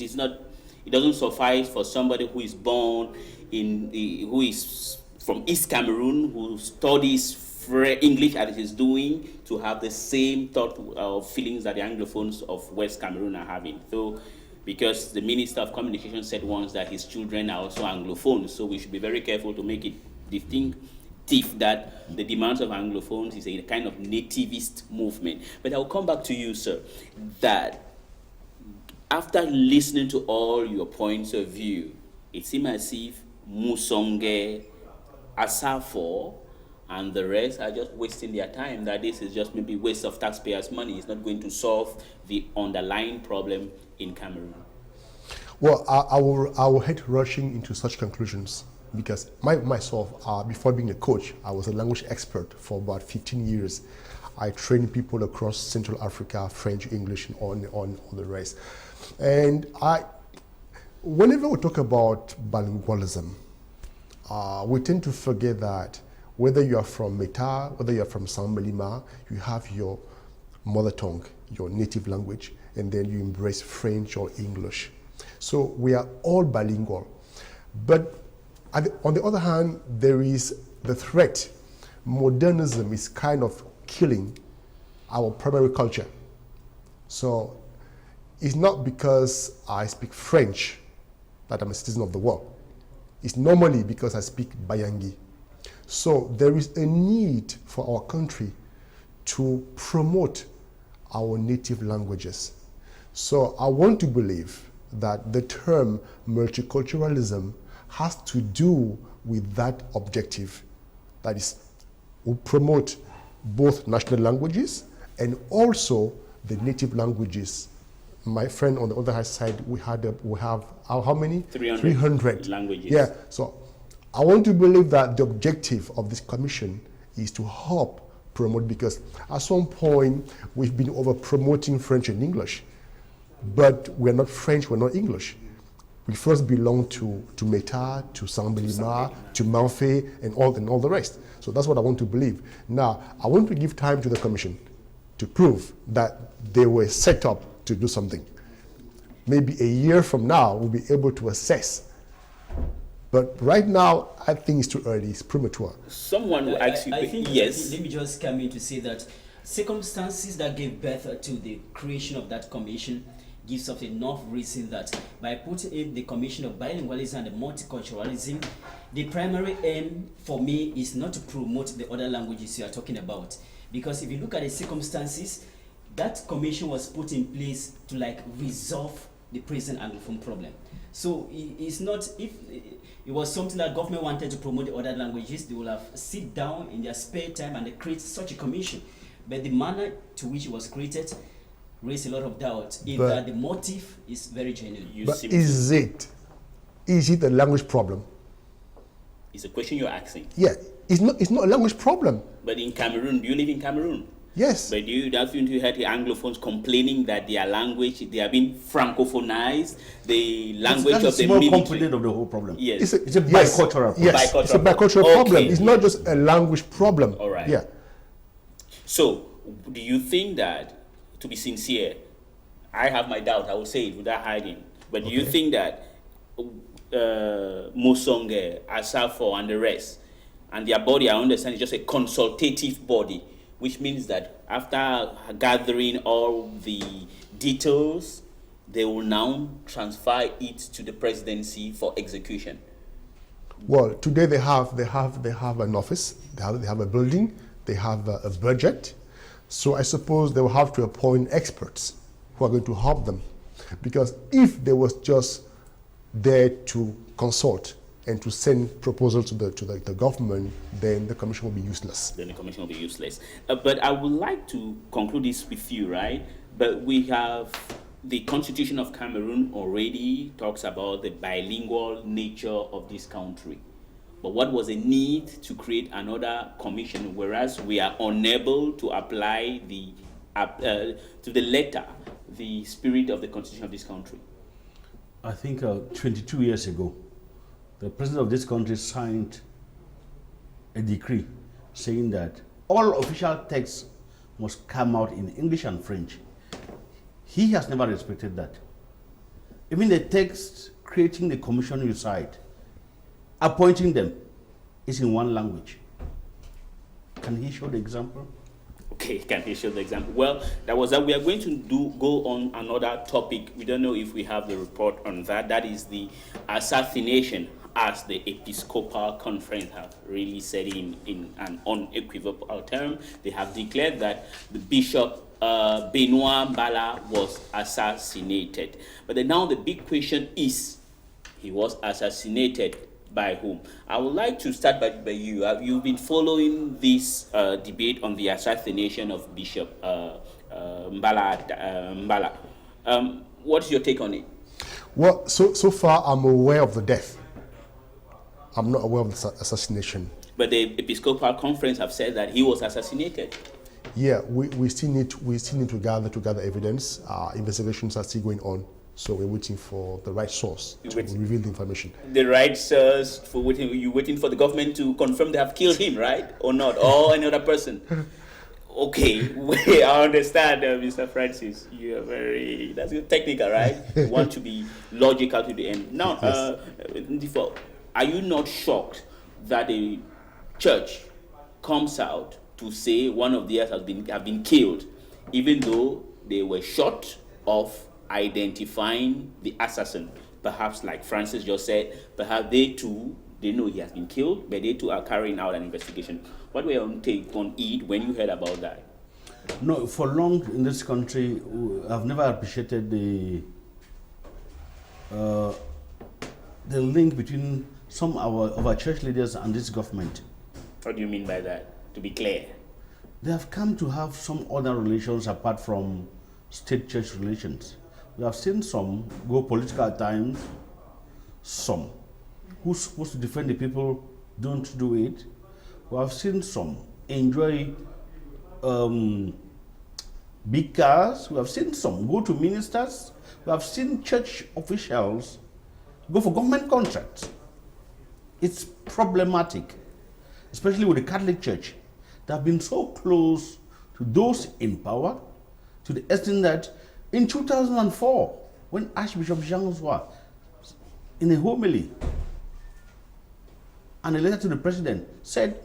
doesn't suffice for somebody who is born who is from East Cameroon, who studies English as it is doing, to have the same thought or feelings that the Anglophones of West Cameroon are having. So, because the Minister of Communication said once that his children are also Anglophones, so we should be very careful to make it distinctive that the demands of Anglophones is a kind of nativist movement. But I will come back to you, sir, that after listening to all your points of view, it seems as if Musonge, Asafo, and the rest are just wasting their time, that this is just maybe waste of taxpayers' money. It's not going to solve the underlying problem in Cameroon. Well, I will hate rushing into such conclusions, because myself, before being a coach, I was a language expert for about 15 years. I trained people across Central Africa, French, English, and on the rest. And whenever we talk about bilingualism, we tend to forget that whether you are from Meta, whether you are from Sambalima, you have your mother tongue, your native language, and then you embrace French or English. So we are all bilingual. But on the other hand, there is the threat. Modernism is kind of killing our primary culture. So it's not because I speak French that I'm a citizen of the world. It's normally because I speak Bayangi. So there is a need for our country to promote our native languages. So I want to believe that the term multiculturalism has to do with that objective. That is, we promote both national languages and also the native languages. My friend on the other side, we have how many? 300 languages. Yeah, so I want to believe that the objective of this commission is to help promote, because at some point we've been over promoting French and English, but we're not French, we're not English. We first belong to Meta, to Sambalima, to Manfé, and all the rest. So that's what I want to believe. Now, I want to give time to the commission to prove that they were set up to do something. Maybe a year from now, we'll be able to assess. But right now, I think it's too early, it's premature. Someone will ask you, I think, yes. Let me just come in to say that circumstances that gave birth to the creation of that commission gives us enough reason that by putting in the Commission of Bilingualism and Multiculturalism, the primary aim for me is not to promote the other languages you are talking about. Because if you look at the circumstances, that commission was put in place to resolve the present Anglophone problem. So it's not, if it was something that government wanted to promote the other languages, they will have sit down in their spare time and they create such a commission. But the manner to which it was created raised a lot of doubt in that the motive is very genuine. But is it a language problem? It's a question you're asking. Yeah, it's not a language problem. But in Cameroon, do you live in Cameroon? Yes. But you heard the Anglophones complaining that their language, they are being francophonized, the language that's of the small military. component of the whole problem. Yes. It's a bicultural problem. Yes, it's a bicultural problem. It's not just a language problem. All right. Yeah. So, do you think that, to be sincere, I have my doubt, I will say it without hiding, but do you think that Mosonge, Asafo, and the rest, and their body, I understand, is just a consultative body, which means that after gathering all the details, they will now transfer it to the presidency for execution? Well, today they have an office, they have a building, they have a budget. So I suppose they will have to appoint experts who are going to help them. Because if they was just there to consult and to send proposals to the government, then the commission will be useless. Then the commission will be useless. But I would like to conclude this with you, right? But we have the Constitution of Cameroon already talks about the bilingual nature of this country. But what was the need to create another commission, whereas we are unable to apply to the letter the spirit of the Constitution of this country? I think 22 years ago, the president of this country signed a decree saying that all official texts must come out in English and French. He has never respected that. Even the text creating the commission you cite, appointing them, is in one language. Can he show the example? Okay, can he show the example? Well, that was that. We are going to go on another topic. We don't know if we have the report on that. That is the assassination, as the Episcopal Conference have really said in an unequivocal term. They have declared that the Bishop Benoit Bala was assassinated. But then now the big question is, he was assassinated by whom? I would like to start by you. You've been following this debate on the assassination of Bishop Bala. What's your take on it? Well, so far I'm aware of the death. I'm not aware of the assassination. But the Episcopal Conference have said that he was assassinated. Yeah, we still need to gather evidence. Investigations are still going on. So we're waiting for the right source to reveal the information. The right source for waiting? You're waiting for the government to confirm they have killed him, right? Or not? Or any other person? Okay, I understand, Mr. Francis. You are that's technical, right? You want to be logical to the end. Now, Ndifor, are you not shocked that a church comes out to say one of theirs have been killed, even though they were short of identifying the assassin? Perhaps, like Francis just said, perhaps they know he has been killed, but they too are carrying out an investigation. What were your take on it when you heard about that? No, for long in this country, I've never appreciated the link between some of our church leaders and this government. What do you mean by that? To be clear, they have come to have some other relations apart from state-church relations. We have seen some go political at times, some who's supposed to defend the people don't do it. We have seen some enjoy big cars. We have seen some go to ministers. We have seen church officials go for government contracts. It's problematic, especially with the Catholic Church. They have been so close to those in power to the extent that in 2004, when Archbishop Jean-François, in a homily and a letter to the president, said,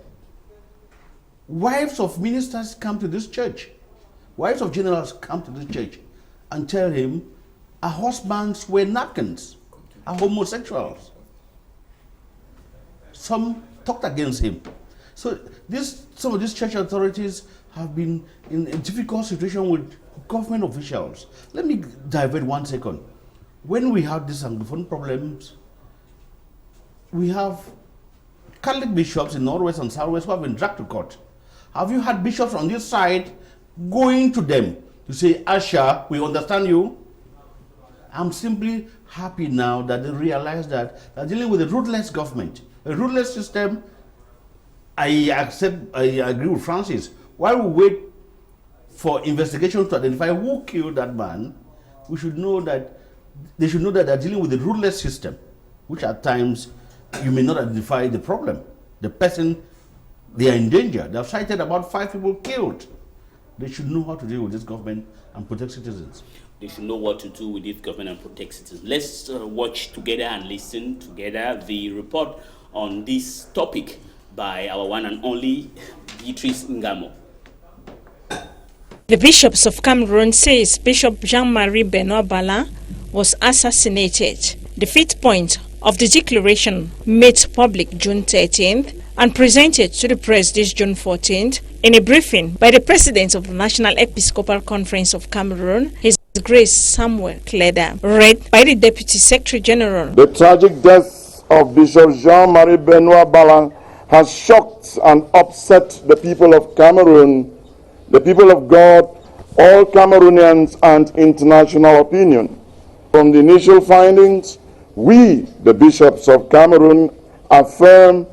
wives of ministers come to this church, wives of generals come to this church and tell him our husbands wear napkins, are homosexuals. Some talked against him. So some of these church authorities have been in a difficult situation with government officials. Let me divert 1 second. When we have these Anglophone problems, we have Catholic bishops in Northwest and Southwest who have been dragged to court. Have you had bishops on this side going to them to say, Asha, we understand you? I'm simply happy now that they realize that they're dealing with a ruthless government A ruleless system, I agree with Francis. While we wait for investigation to identify who killed that man, we should know that they should know that they're dealing with a ruleless system, which at times you may not identify the problem. The person, they are in danger. They have cited about 5 people killed. They should know how to deal with this government and protect citizens. They should know what to do with this government and protect citizens. Let's watch together and listen together the report on this topic by our one and only Beatrice Ngamo. The bishops of Cameroon says Bishop Jean-Marie Benoit Bala was assassinated. The fifth point of the declaration made public June 13th and presented to the press this June 14th in a briefing by the President of the National Episcopal Conference of Cameroon, His Grace Samuel Kleda, read by the Deputy Secretary General. The tragic death of Bishop Jean-Marie Benoit Bala has shocked and upset the people of Cameroon, the people of God, all Cameroonians, and international opinion. From the initial findings, we, the bishops of Cameroon, affirm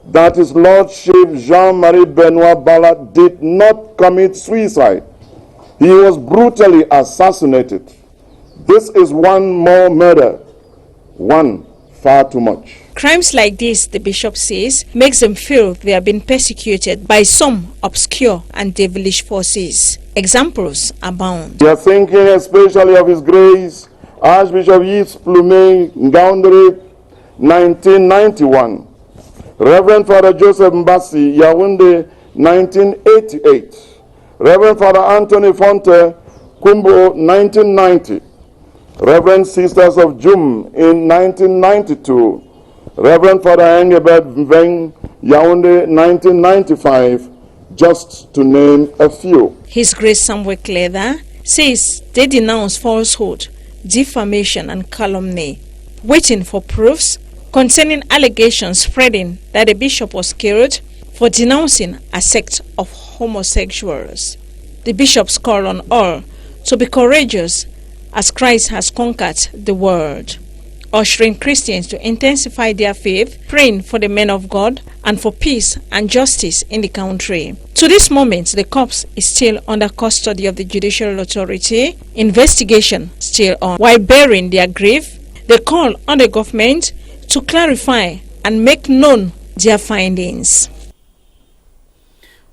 that His Lordship Jean-Marie Benoit Bala did not commit suicide. He was brutally assassinated. This is one more murder, one far too much. Crimes like this, the bishop says, makes them feel they are being persecuted by some obscure and devilish forces. Examples abound. We are thinking especially of His Grace Archbishop Yves Plumet Ngaoundéré, 1991. Reverend Father Joseph Mbassi, Yaoundé, 1988. Reverend Father Anthony Fonte, Kumbo, 1990. Reverend Sisters of Jum in 1992. Reverend Father Engelbert Mveng, Yaoundé, 1995, just to name a few. His Grace Samuel Kleda says they denounce falsehood, defamation and calumny, waiting for proofs concerning allegations spreading that the bishop was killed for denouncing a sect of homosexuals. The bishops call on all to be courageous as Christ has conquered the world, ushering Christians to intensify their faith, praying for the men of God and for peace and justice in the country. To this moment, the corpse is still under custody of the judicial authority. Investigation still on. While bearing their grief, they call on the government to clarify and make known their findings.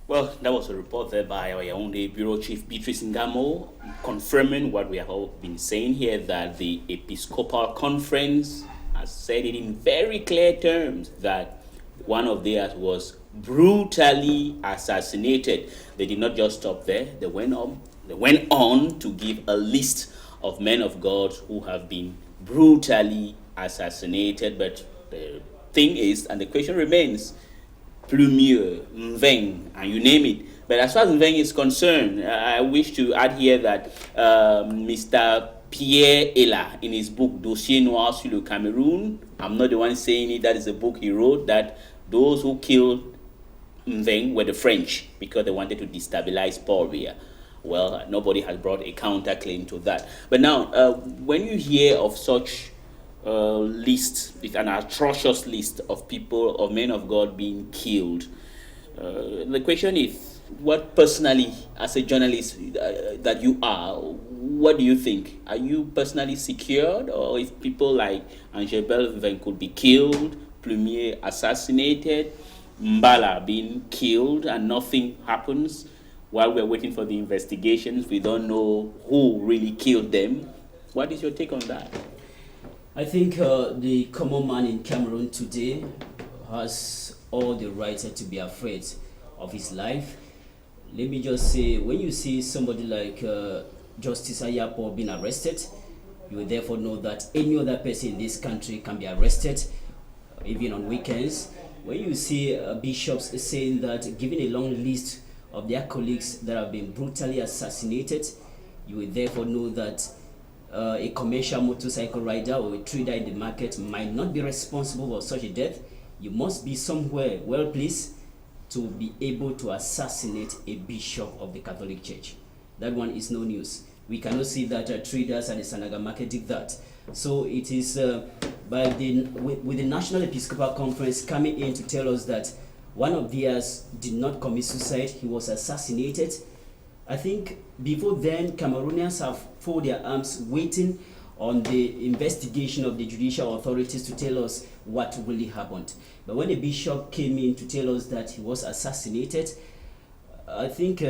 Well, that was a report there by our Yaoundé Bureau Chief Beatrice Ngamo, confirming what we have all been saying here, that the Episcopal Conference has said it in very clear terms that one of theirs was brutally assassinated. They did not just stop there. They went on to give a list of men of God who have been brutally assassinated. But the thing is, and the question remains, Plumier, Mveng, and you name it. But as far as Mveng is concerned, I wish to add here that Mr. Pierre Ela, in his book Dossier Noir sur le Cameroun, I'm not the one saying it, that is a book he wrote, that those who killed Mveng were the French because they wanted to destabilize Paul Biya. Well, nobody has brought a counterclaim to that. But now, when you hear of such list, it's an atrocious list of people, of men of God being killed. The question is, what personally, as a journalist that you are, what do you think? Are you personally secured, or if people like Angel Ven could be killed, Plumier assassinated, Bala being killed, and nothing happens while we're waiting for the investigations? We don't know who really killed them. What is your take on that? I think the common man in Cameroon today has all the right to be afraid of his life. Let me just say, when you see somebody like Justice Ayapo being arrested, you will therefore know that any other person in this country can be arrested, even on weekends. When you see bishops saying that, giving a long list of their colleagues that have been brutally assassinated, you will therefore know that a commercial motorcycle rider or a trader in the market might not be responsible for such a death. You must be somewhere well placed to be able to assassinate a bishop of the Catholic Church. That one is no news. We cannot see that traders at the Sanaga market did that. So it is with the National Episcopal Conference coming in to tell us that one of theirs did not commit suicide, he was assassinated. I think before then, Cameroonians have folded their arms waiting on the investigation of the judicial authorities to tell us what really happened. But when the bishop came in to tell us that he was assassinated, I think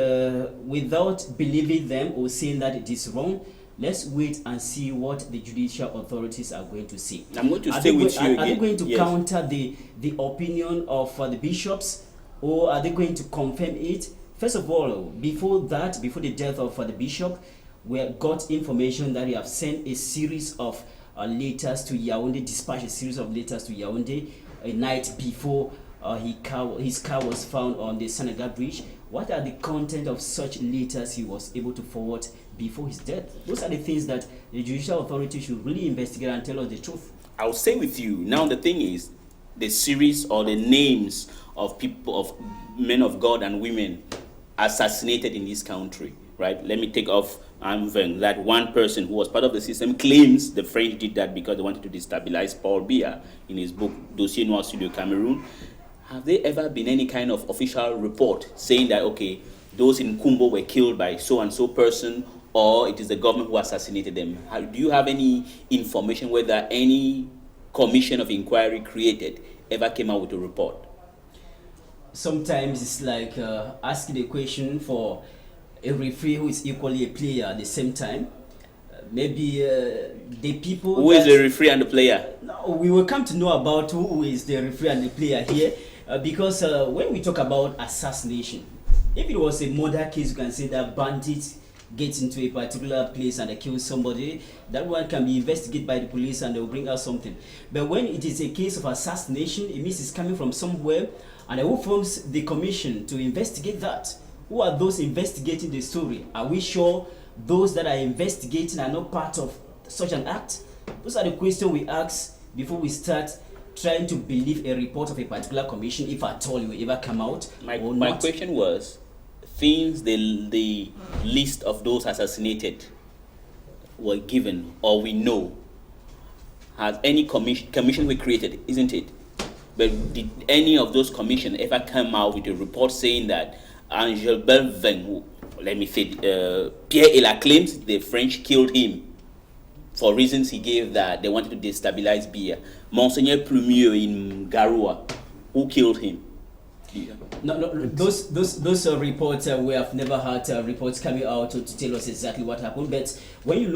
without believing them or saying that it is wrong, let's wait and see what the judicial authorities are going to say. I'm going to stay with you again. Are they going to Yes. counter the opinion of the bishops, or are they going to confirm it? First of all, before the death of the bishop, we have got information that he have sent a series of letters to Yaoundé, dispatched a series of letters to Yaoundé a night before his car was found on the Senegal Bridge. What are the content of such letters he was able to forward before his death? Those are the things that the judicial authority should really investigate and tell us the truth. I'll stay with you. Now the thing is, the series or the names of people, of men of God and women assassinated in this country, right? Let me take off that one person who was part of the system claims the French did that because they wanted to destabilize Paul Biya in his book Dossier Noir sur le Cameroun. Have there ever been any kind of official report saying that, okay, those in Kumbo were killed by so-and-so person, or it is the government who assassinated them? Do you have any information whether any commission of inquiry created ever came out with a report? Sometimes it's like asking a question for a referee who is equally a player at the same time. Maybe the people... Who is the referee and the player? No, we will come to know about who is the referee and the player here. Because when we talk about assassination, if it was a murder case, you can say that bandits get into a particular place and they kill somebody, that one can be investigated by the police and they will bring out something. But when it is a case of assassination, it means it's coming from somewhere, and who forms the commission to investigate that? Who are those investigating the story? Are we sure those that are investigating are not part of such an act? Those are the questions we ask before we start trying to believe a report of a particular commission, if at all it will ever come out. My question was, since the list of those assassinated were given, or we know, has any commission were created, isn't it? But did any of those commissions ever come out with a report saying that Anglophone, let me say, Pierre claims the French killed him for reasons he gave that they wanted to destabilize Biya? Monseigneur Plumieux in Garoua, who killed him? No, those reports, we have never had reports coming out to tell us exactly what happened. But when you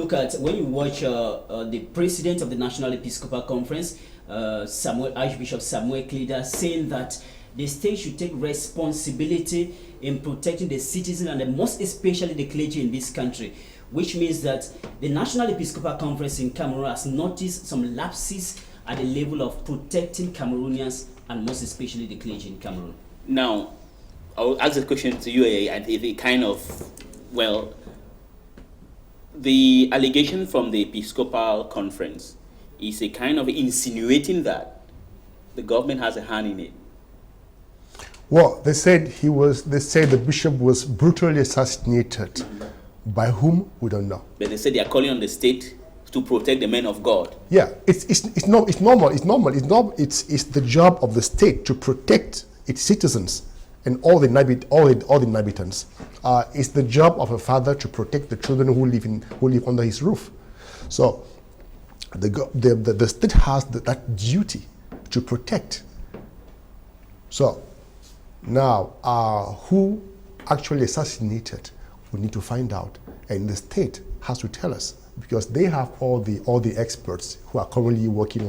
watch the president of the National Episcopal Conference, Archbishop Samuel Kleda, saying that the state should take responsibility in protecting the citizens and most especially the clergy in this country, which means that the National Episcopal Conference in Cameroon has noticed some lapses at the level of protecting Cameroonians and most especially the clergy in Cameroon. Now, I'll ask a question to you, and it kind of, well, the allegation from the Episcopal Conference is a kind of insinuating that the government has a hand in it. Well, they said the bishop was brutally assassinated. Mm-hmm. By whom, we don't know. But they said they are calling on the state to protect the men of God. Yeah, it's normal. It's the job of the state to protect its citizens and all the inhabitants. It's the job of a father to protect the children who live under his roof. So the state has that duty to protect. So now, who actually assassinated? We need to find out, and the state has to tell us, because they have all the experts who are currently working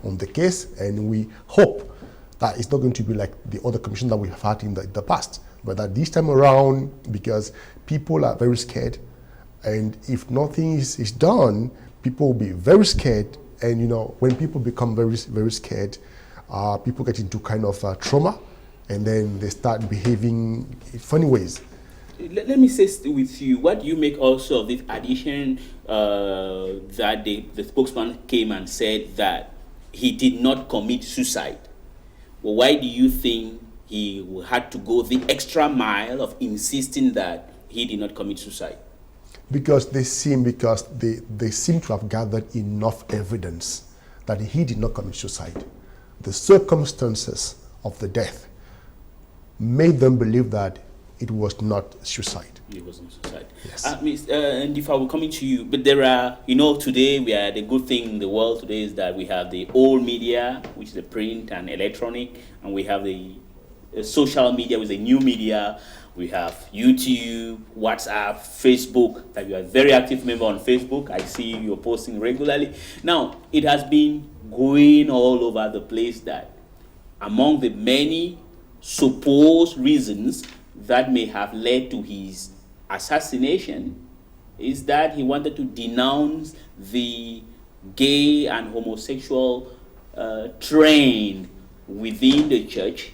on the case, and we hope that it's not going to be like the other commission that we have had in the past, but that this time around, because people are very scared, and if nothing is done, people will be very scared, and when people become very, very scared, people get into kind of trauma, and then they start behaving in funny ways. Let me say with you, what do you make also of this addition that the spokesman came and said that he did not commit suicide? Well, why do you think he had to go the extra mile of insisting that he did not commit suicide? Because they seem to have gathered enough evidence that he did not commit suicide. The circumstances of the death made them believe that it was not suicide. It wasn't suicide. Yes. Ndifor, we're coming to you, but there are, today the good thing in the world today is that we have the old media, which is the print and electronic, and we have the social media, with the new media. We have YouTube, WhatsApp, Facebook, that you are a very active member on Facebook. I see you're posting regularly. Now, it has been going all over the place that among the many supposed reasons that may have led to his assassination is that he wanted to denounce the gay and homosexual trend within the church,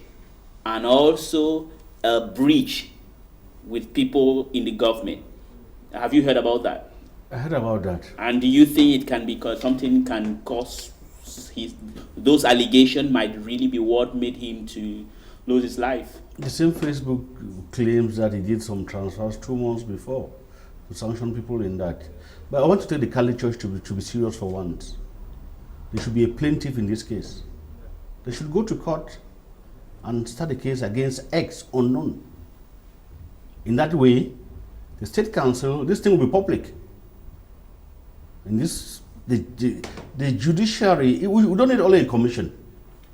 and also a breach with people in the government. Have you heard about that? I heard about that. And do you think it can be something can cause those allegations might really be what made him to lose his life? The same Facebook claims that he did some transfers 2 months before to sanction people in that. But I want to tell the Catholic Church to be serious for once. There should be a plaintiff in this case. They should go to court and start a case against X unknown. In that way, the State Council, this thing will be public. And this, the judiciary, we don't need only a commission.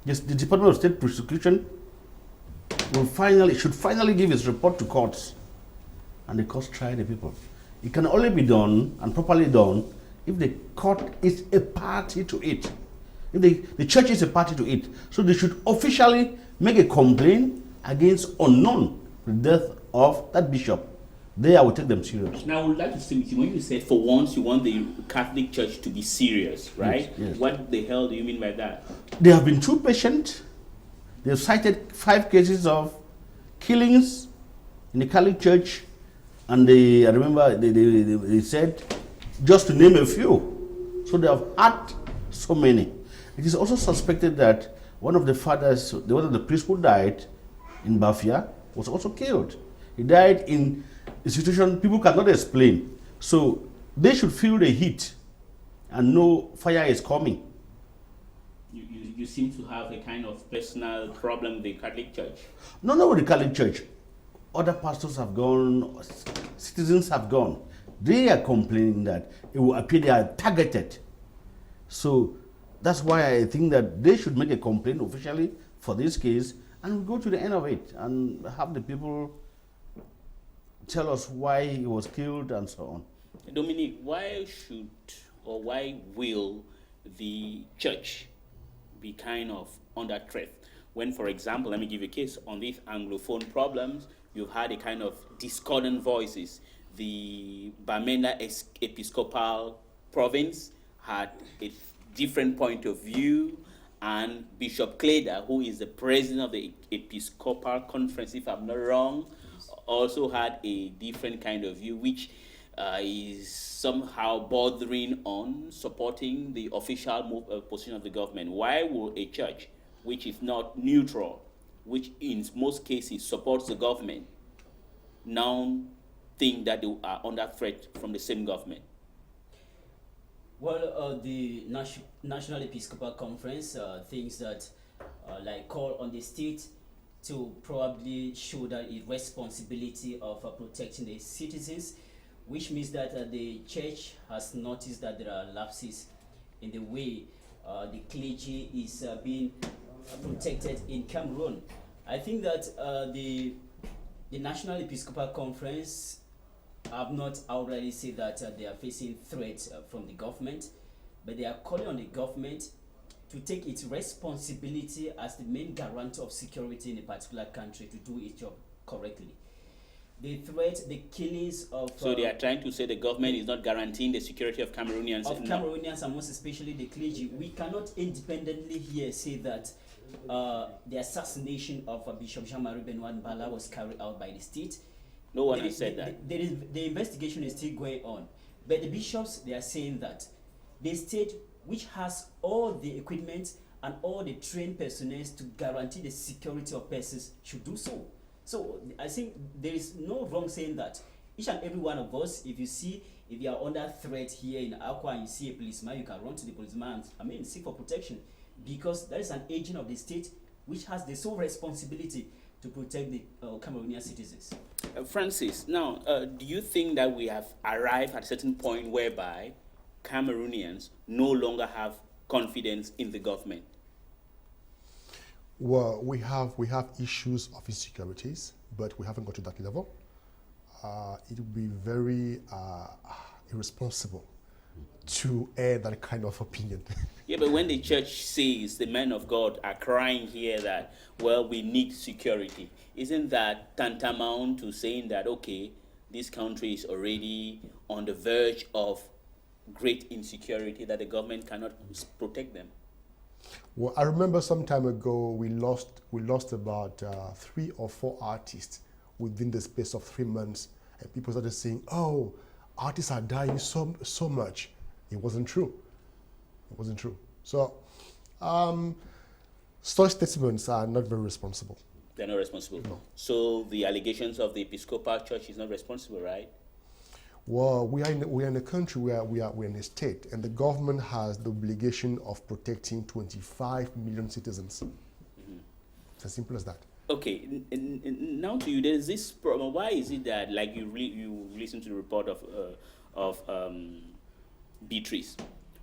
Just the Department of State Prosecution should finally give its report to courts, and the courts try the people. It can only be done and properly done if the court is a party to it. If the church is a party to it. So they should officially make a complaint against unknown the death of that bishop. There I will take them serious. Now I would like to say, when you said for once you want the Catholic Church to be serious, right? Yes. What the hell do you mean by that? They have been too patient. They have cited 5 cases of killings in the Catholic Church, and I remember they said, just to name a few. So they have had so many. It is also suspected that one of the fathers, one of the priests who died in Bafia, was also killed. He died in a situation people cannot explain. So they should feel the heat and know fire is coming. You seem to have a kind of personal problem with the Catholic Church. Not with the Catholic Church. Other pastors have gone, citizens have gone. They are complaining that it will appear they are targeted. So that's why I think that they should make a complaint officially for this case, and we go to the end of it and have the people tell us why he was killed and so on. Dominic, why will the church be kind of under threat when, for example, let me give you a case on these Anglophone problems, you've had a kind of discordant voices. The Bamenda Episcopal province had a different point of view, and Bishop Clergy, who is the president of the Episcopal Conference, if I'm not wrong, also had a different kind of view, which is somehow bordering on supporting the official position of the government. Why will a church which is not neutral, which in most cases supports the government, now think that they are under threat from the same government? Well, the National Episcopal Conference thinks that call on the state to probably show that a responsibility of protecting the citizens, which means that the church has noticed that there are lapses in the way the clergy is being protected in Cameroon. I think that the National Episcopal Conference have not outrightly said that they are facing threats from the government, but they are calling on the government to take its responsibility as the main guarantor of security in a particular country to do its job correctly. The threat, the killings of... So they are trying to say the government is not guaranteeing the security of Cameroonians. Cameroonians, and most especially the clergy. We cannot independently here say that the assassination of Bishop Jean-Marie Benoit Bala was carried out by the state. No one has said that. The investigation is still going on. But the bishops, they are saying that the state, which has all the equipment and all the trained personnel to guarantee the security of persons, should do so. So I think there is no wrong saying that each and every one of us, if you are under threat here in Akwa and you see a policeman, you can run to the policeman and seek for protection, because that is an agent of the state which has the sole responsibility to protect the Cameroonian citizens. Francis, now, do you think that we have arrived at a certain point whereby Cameroonians no longer have confidence in the government? Well, we have issues of insecurities, but we haven't got to that level. It would be very irresponsible to air that kind of opinion. Yeah, but when the church says, the men of God are crying here that, well, we need security, isn't that tantamount to saying that, okay, this country is already on the verge of great insecurity, that the government cannot protect them? Well, I remember some time ago we lost about 3 or 4 artists within the space of 3 months, and people started saying, "Oh, artists are dying so much." It wasn't true. It wasn't true. So, such statements are not very responsible. They're not responsible. No. So the allegations of the Episcopal Church is not responsible, right? Well, we are in a country where we're in a state, and the government has the obligation of protecting 25 million citizens. It's as simple as that. Okay, now to you, there's this problem. Why is it that, like you listen to the report of Beatrice?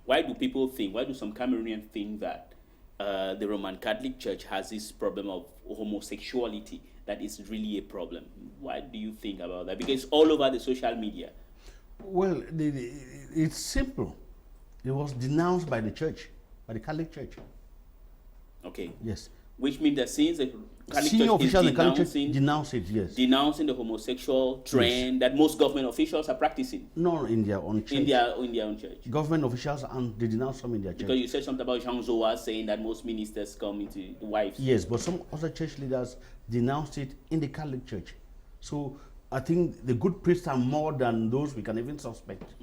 Why do some Cameroonians think that the Roman Catholic Church has this problem of homosexuality that is really a problem? Why do you think about that? Because it's all over the social media. Well, it's simple. It was denounced by the church, by the Catholic Church. Okay. Yes. Which means that since the Catholic Senior Church officials is of the Catholic Church denounce it, yes. denouncing the homosexual trend that most government officials are practicing. No, in their own church. In their own church. Government officials, and they denounce some in their church. Because you said something about Jean Zoa saying that most ministers come into wives. Yes, but some other church leaders denounced it in the Catholic Church. So I think the good priests are more than those we can even suspect.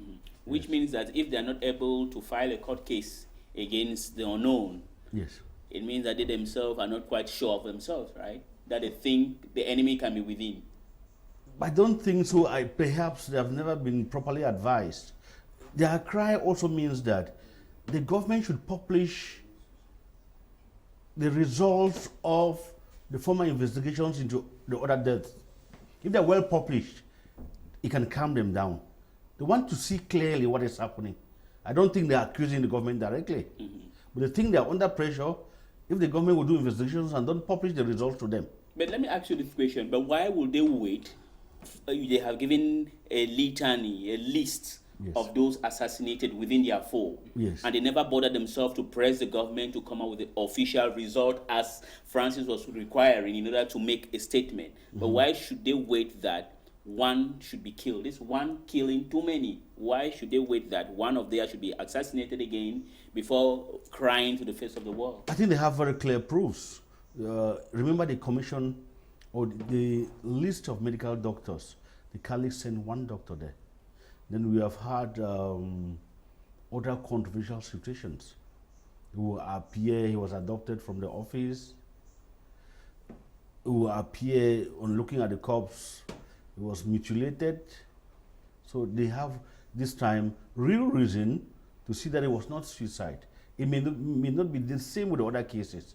Which means that if they are not able to file a court case against the unknown, yes, it means that they themselves are not quite sure of themselves, right? That they think the enemy can be within. I don't think so. Perhaps they have never been properly advised. Their cry also means that the government should publish the results of the former investigations into the other deaths. If they're well published, it can calm them down. They want to see clearly what is happening. I don't think they're accusing the government directly. But they think they're under pressure if the government will do investigations and don't publish the results to them. But let me ask you this question, but why would they wait? They have given a litany, a list of those assassinated within their fold. Yes. And they never bothered themselves to press the government to come out with the official result as Francis was requiring in order to make a statement. But why should they wait that one should be killed? This one killing too many. Why should they wait that one of theirs should be assassinated again before crying to the face of the world? I think they have very clear proofs. Remember the commission or the list of medical doctors. The Catholics sent 1 doctor there. Then we have had other controversial situations. Who appear he was adopted from the office. Who appear on looking at the corpse, he was mutilated. So they have this time real reason to see that it was not suicide. It may not be the same with the other cases.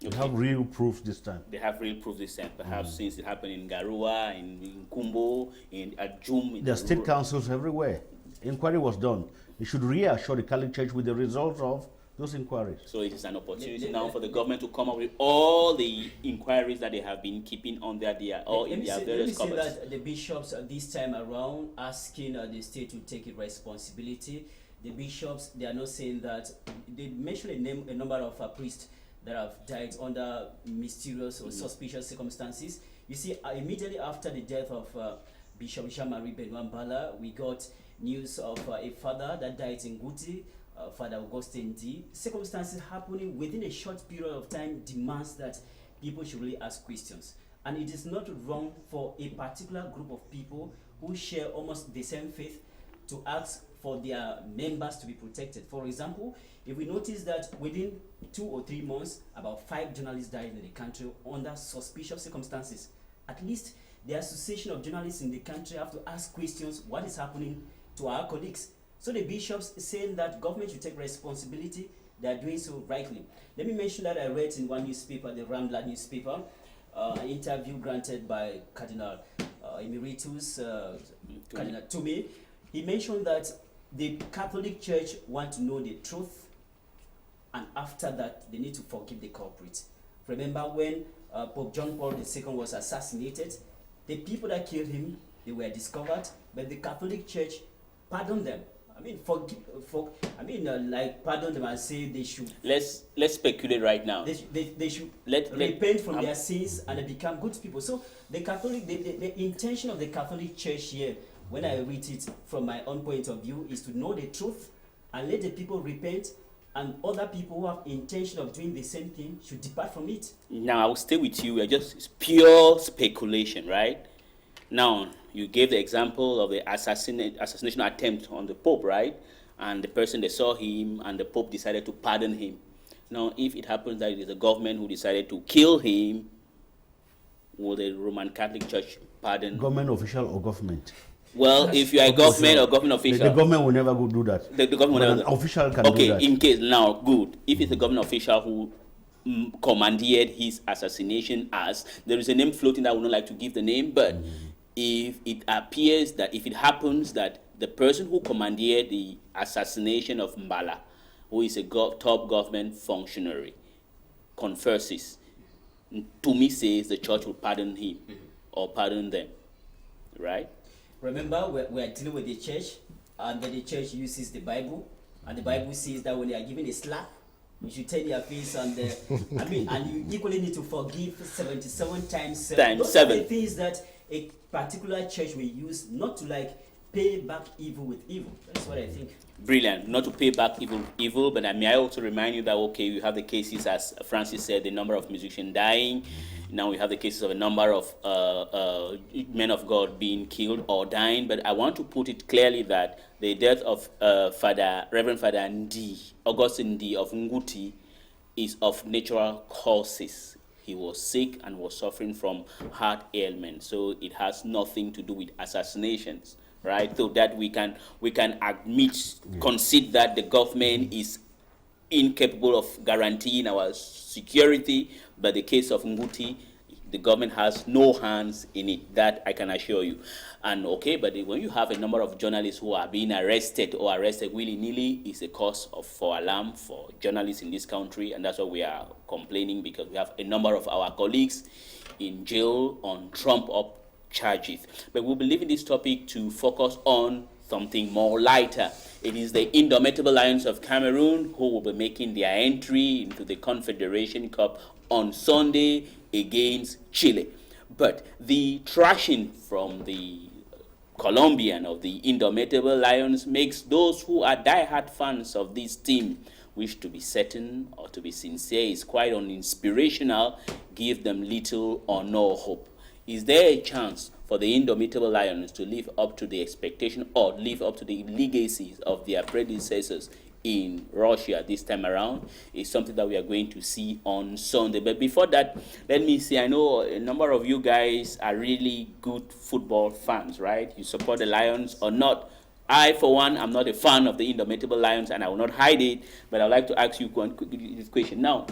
They have real proof this time. They have real proof this time. Perhaps since it happened in Garua, in Kumbo, in Ajum. There are state councils everywhere. Inquiry was done. They should reassure the Catholic Church with the results of those inquiries. So it is an opportunity now for the government to come up with all the inquiries that they have been keeping on their various covers. Let me say that the bishops this time around asking the state to take responsibility. The bishops, they are not saying that. They mention a number of priests that have died under mysterious or suspicious circumstances. You see, immediately after the death of Bishop Jean-Marie Benoit Bala, we got news of a father that died in Guti, Father Augustine D. Circumstances happening within a short period of time demands that people should really ask questions. And it is not wrong for a particular group of people who share almost the same faith to ask for their members to be protected. For example, if we notice that within 2 or 3 months, about 5 journalists died in the country under suspicious circumstances, at least the Association of Journalists in the country have to ask questions, what is happening to our colleagues? So the bishops saying that government should take responsibility, they are doing so rightly. Let me mention that I read in one newspaper, the Rambler newspaper, an interview granted by Cardinal Emeritus Cardinal Tumi. He mentioned that the Catholic Church want to know the truth, and after that, they need to forgive the culprits. Remember when Pope John Paul II was assassinated, the people that killed him, they were discovered, but the Catholic Church pardoned them. I mean, pardon them and say they should. Let's speculate right now. They should repent from their sins and they become good people. So the Catholic, the intention of the Catholic Church here, when I read it from my own point of view, is to know the truth and let the people repent, and other people who have intention of doing the same thing should depart from it. Now I will stay with you. We're just pure speculation, right? Now, you gave the example of the assassination attempt on the Pope, right? And the person, they saw him and the Pope decided to pardon him. Now, if it happens that it is the government who decided to kill him, will the Roman Catholic Church pardon? Government official or government? Well, if you are a government or government official. The government will never go do that. The government will never. An official can do that. Okay, in case, now, good. If it's a government official who commandeered his assassination, as there is a name floating that I would not like to give the name, but if it appears that, if it happens that the person who commandeered the assassination of Bala, who is a top government functionary, confesses, to me says the church will pardon him or pardon them, right? Remember, we're dealing with the church, and the church uses the Bible, and the Bible says that when they are given a slap, you should turn your face on the, and you equally need to forgive 77 times 7. Those are the things that a particular church will use, not to pay back evil with evil. That's what I think. Brilliant. Not to pay back evil, but may I also remind you that, okay, we have the cases, as Francis said, the number of musicians dying. Now we have the cases of a number of men of God being killed or dying, but I want to put it clearly that the death of Reverend Father Augustine D. of Nguti is of natural causes. He was sick and was suffering from heart ailment, so it has nothing to do with assassinations, right? So that we can admit, concede that the government is incapable of guaranteeing our security, but the case of Nguti, the government has no hands in it. That I can assure you. And okay, but when you have a number of journalists who are being arrested or arrested willy-nilly, it's a cause for alarm for journalists in this country, and that's why we are complaining, because we have a number of our colleagues in jail on trumped-up charges. But we'll be leaving this topic to focus on something more lighter. It is the Indomitable Lions of Cameroon who will be making their entry into the Confederation Cup on Sunday against Chile. But the thrashing from the Colombian of the Indomitable Lions makes those who are diehard fans of this team wish to be certain or to be sincere. Is quite uninspirational, give them little or no hope. Is there a chance for the Indomitable Lions to live up to the expectation or live up to the legacies of their predecessors in Russia this time around? Is something that we are going to see on Sunday. But before that, let me say, I know a number of you guys are really good football fans, right? You support the Lions or not. I, for one, am not a fan of the Indomitable Lions, and I will not hide it, but I would like to ask you this question. Now,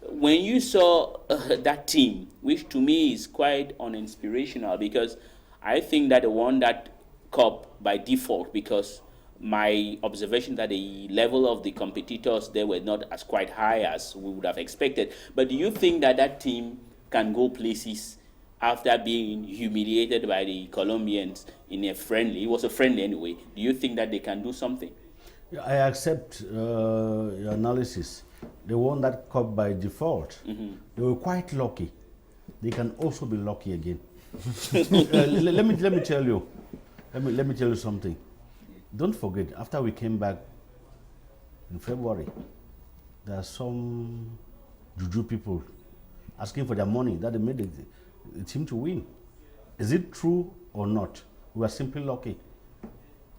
when you saw that team, which to me is quite uninspirational, because I think that they won that cup by default, because my observation that the level of the competitors there were not as quite high as we would have expected. But do you think that that team can go places after being humiliated by the Colombians in a friendly? It was a friendly anyway. Do you think that they can do something? Yeah, I accept your analysis. They won that cup by default. They were quite lucky. They can also be lucky again. Let me tell you. Let me tell you something. Don't forget, after we came back in February, there are some juju people asking for their money that they made the team to win. Is it true or not? We are simply lucky.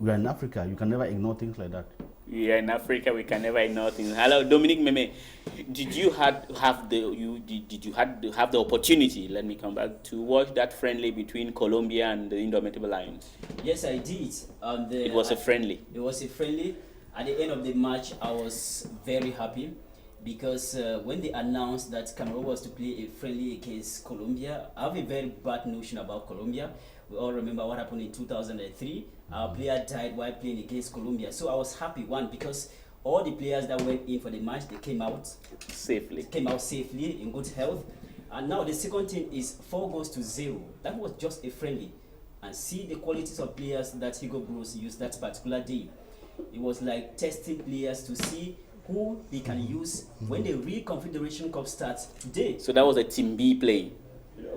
We are in Africa. You can never ignore things like that. We are in Africa. We can never ignore things. Hello, Dominic Meme. Did you have the opportunity? Let me come back to watch that friendly between Colombia and the Indomitable Lions. Yes, I did. It was a friendly. It was a friendly. At the end of the match, I was very happy because when they announced that Cameroon was to play a friendly against Colombia, I have a very bad notion about Colombia. We all remember what happened in 2003. Our player died while playing against Colombia. So I was happy, one, because all the players that went in for the match, they came out safely. In good health. And now the second thing is 4-0. That was just a friendly. And see the qualities of players that Hugo Broos used that particular day. It was like testing players to see who they can use when the real Confederation Cup starts today. So that was a Team B play.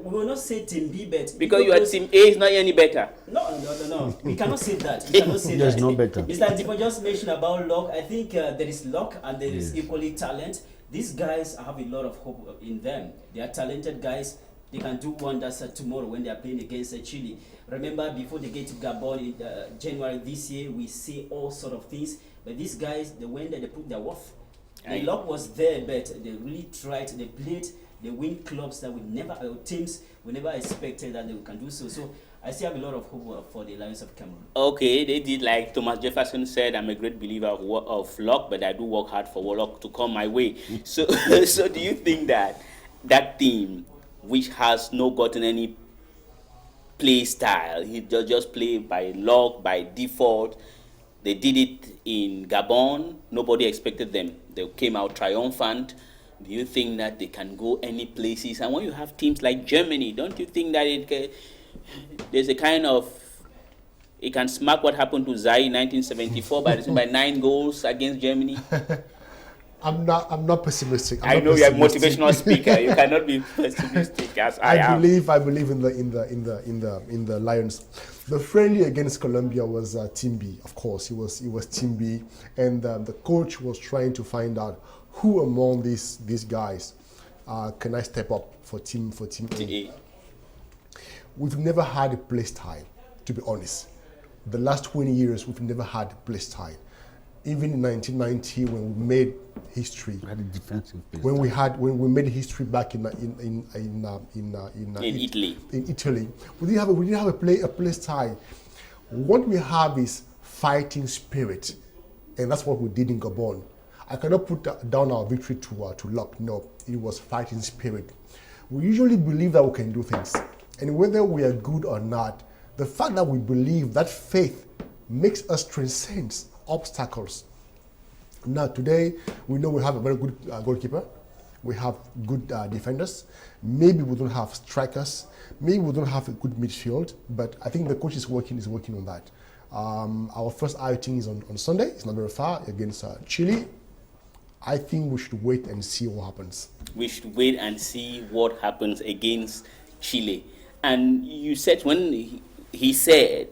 We will not say Team B, but because you are Team A is not any better. No. We cannot say that. We cannot say There's that. no better. Mr. Ndifor just mentioned about luck. I think there is luck and there is equally talent. These guys, I have a lot of hope in them. They are talented guys. They can do wonders tomorrow when they are playing against Chile. Remember, before they get to Gabon in January this year, we see all sort of things. But these guys, they went there, they proved their worth. The luck was there, but they really tried. They played. They win clubs that teams we never expected that they can do so. So I still have a lot of hope for the Lions of Cameroon. Okay, they did like Thomas Jefferson said, I'm a great believer of luck, but I do work hard for luck to come my way. So, so do you think that team, which has not gotten any play style, he just play by luck, by default, they did it in Gabon, nobody expected them. They came out triumphant. Do you think that they can go any places? And when you have teams like Germany, don't you think that there's a kind of, it can smack what happened to Zaire in 1974 by 9 goals against Germany? I'm not pessimistic. I know you're a motivational speaker. You cannot be pessimistic as I am. I believe in the Lions. The friendly against Colombia was Team B. Of course, it was Team B, and the coach was trying to find out who among these guys can I step up for team A. We've never had a play style, to be honest. The last 20 years, we've never had a play style. Even in 1990, when we made history, when we made history back in Italy, we didn't have a play style. What we have is fighting spirit, and that's what we did in Gabon. I cannot put down our victory to luck. No, it was fighting spirit. We usually believe that we can do things, and whether we are good or not, the fact that we believe, that faith makes us transcend obstacles. Now today, we know we have a very good goalkeeper. We have good defenders. Maybe we don't have strikers. Maybe we don't have a good midfield. But I think the coach is working on that. Our first outing is on Sunday. It's not very far, against Chile. I think we should wait and see what happens. We should wait and see what happens against Chile. And you said when he said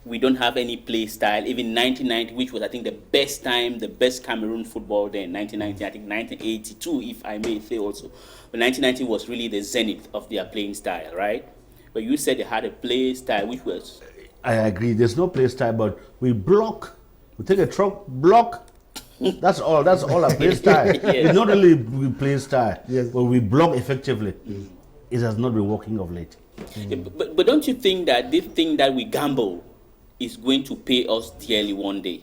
we don't have any play style, even 1990, which was, I think, the best time, the best Cameroon football then, 1990, I think 1982, if I may say also. But 1990 was really the zenith of their playing style, right? But you said they had a play style, which was? I agree. There's no play style, but we block. We take a truck, block. That's all our play style. It's not really play style, but we block effectively. It has not been working of late. But don't you think that this thing that we gamble is going to pay us dearly one day?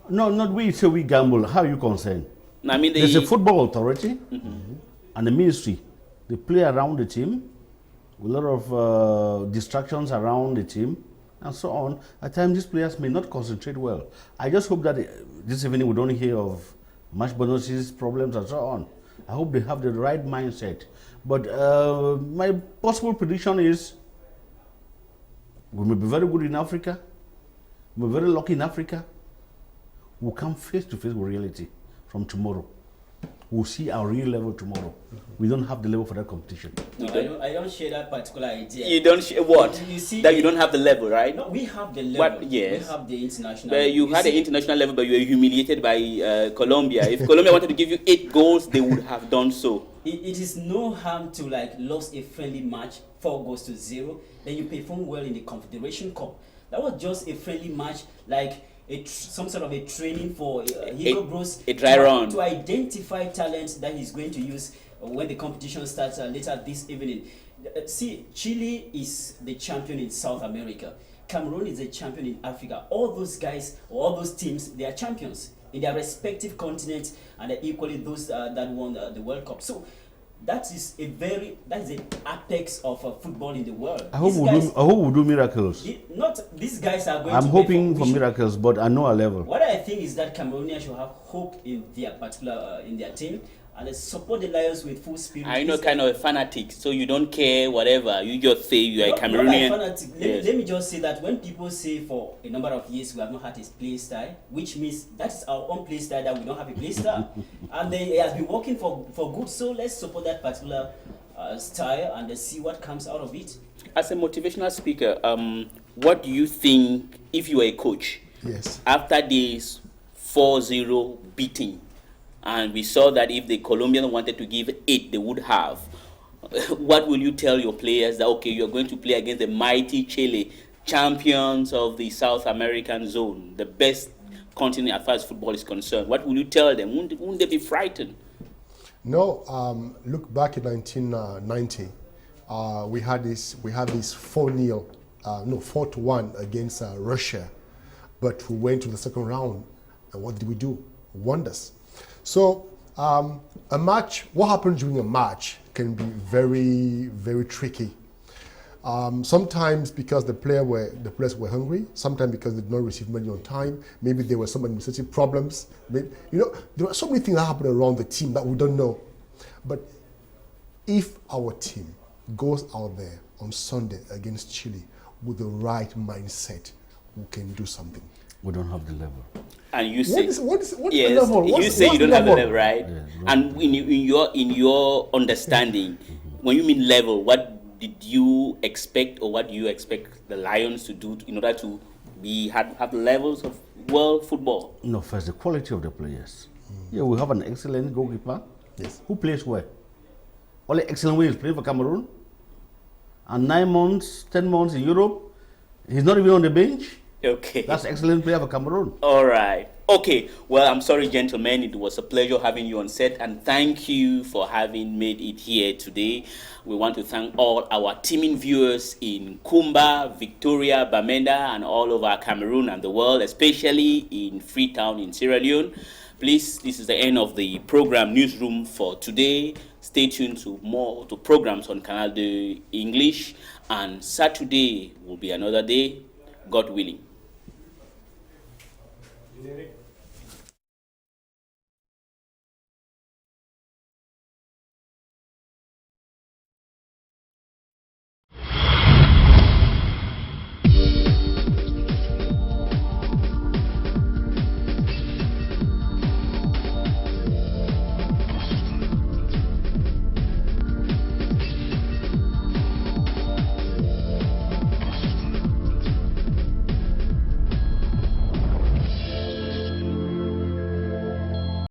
No, not we. So we gamble. How are you concerned? I mean, there's a football authority and the ministry. They play around the team, with a lot of distractions around the team, and so on. At times, these players may not concentrate well. I just hope that this evening we don't hear of match bonuses, problems, and so on. I hope they have the right mindset. But my possible prediction is we may be very good in Africa. We're very lucky in Africa. We'll come face to face with reality from tomorrow. We'll see our real level tomorrow. We don't have the level for that competition. No, I don't share that particular idea. You don't share what? You see, that you don't have the level, right? No, we have the level. What? Yes. We have the international but level. You had the international level, but you were humiliated by Colombia. If Colombia wanted to give you 8 goals, they would have done so. It is no harm to lose a friendly match, 4-0, then you perform well in the Confederation Cup. That was just a friendly match. some sort of a training for Hugo Bros a dry run to identify talent that he's going to use when the competition starts later this evening. See, Chile is the champion in South America. Cameroon is a champion in Africa. All those guys, or all those teams, they are champions in their respective continents, and equally those that won the World Cup. So that is the apex of football in the world. I hope we'll do miracles. These guys are going. I'm hoping for miracles, but I know a level. What I think is that Cameroonians should have hope in their particular in their team, and support the Lions with full spirit. I know kind of a fanatic, so you don't care whatever. You just say you are a Cameroonian. Not like fanatic. Let me just say that when people say for a number of years we have not had his play style, which means that is our own play style, that we don't have a play style. And they has been working for good, so let's support that particular style and see what comes out of it. As a motivational speaker, what do you think if you were a coach? Yes. After this 4-0 beating, and we saw that if the Colombians wanted to give 8, they would have. What will you tell your players that, okay, you're going to play against the mighty Chile, champions of the South American zone, the best continent as far as football is concerned? What will you tell them? Wouldn't they be frightened? No, look back in 1990, we had this 4-1 against Russia, but we went to the second round, and what did we do? Wonders. So a match, what happens during a match can be very, very tricky. Sometimes because the players were hungry, sometimes because they did not receive money on time, maybe there were some administrative problems. Maybe, there are so many things that happen around the team that we don't know. But if our team goes out there on Sunday against Chile with the right mindset, we can do something. We don't have the level. And you say, what's yes, the level? You say you don't have the level, right? Yeah, and in your understanding, when you mean level, what did you expect, or what do you expect the Lions to do in order to have levels of world football? No, first the quality of the players. Yeah, we have an excellent goalkeeper. Yes. Who plays where? Only excellent way is playing for Cameroon. And 9 months, 10 months in Europe, he's not even on the bench. Okay. That's excellent player for Cameroon. All right. Okay. Well, I'm sorry, gentlemen. It was a pleasure having you on set, and thank you for having made it here today. We want to thank all our teaming viewers in Kumba, Victoria, Bamenda, and all over Cameroon and the world, especially in Freetown in Sierra Leone. Please, this is the end of the program Newsroom for today. Stay tuned to programs on Canal de English, and Saturday will be another day, God willing. Generic.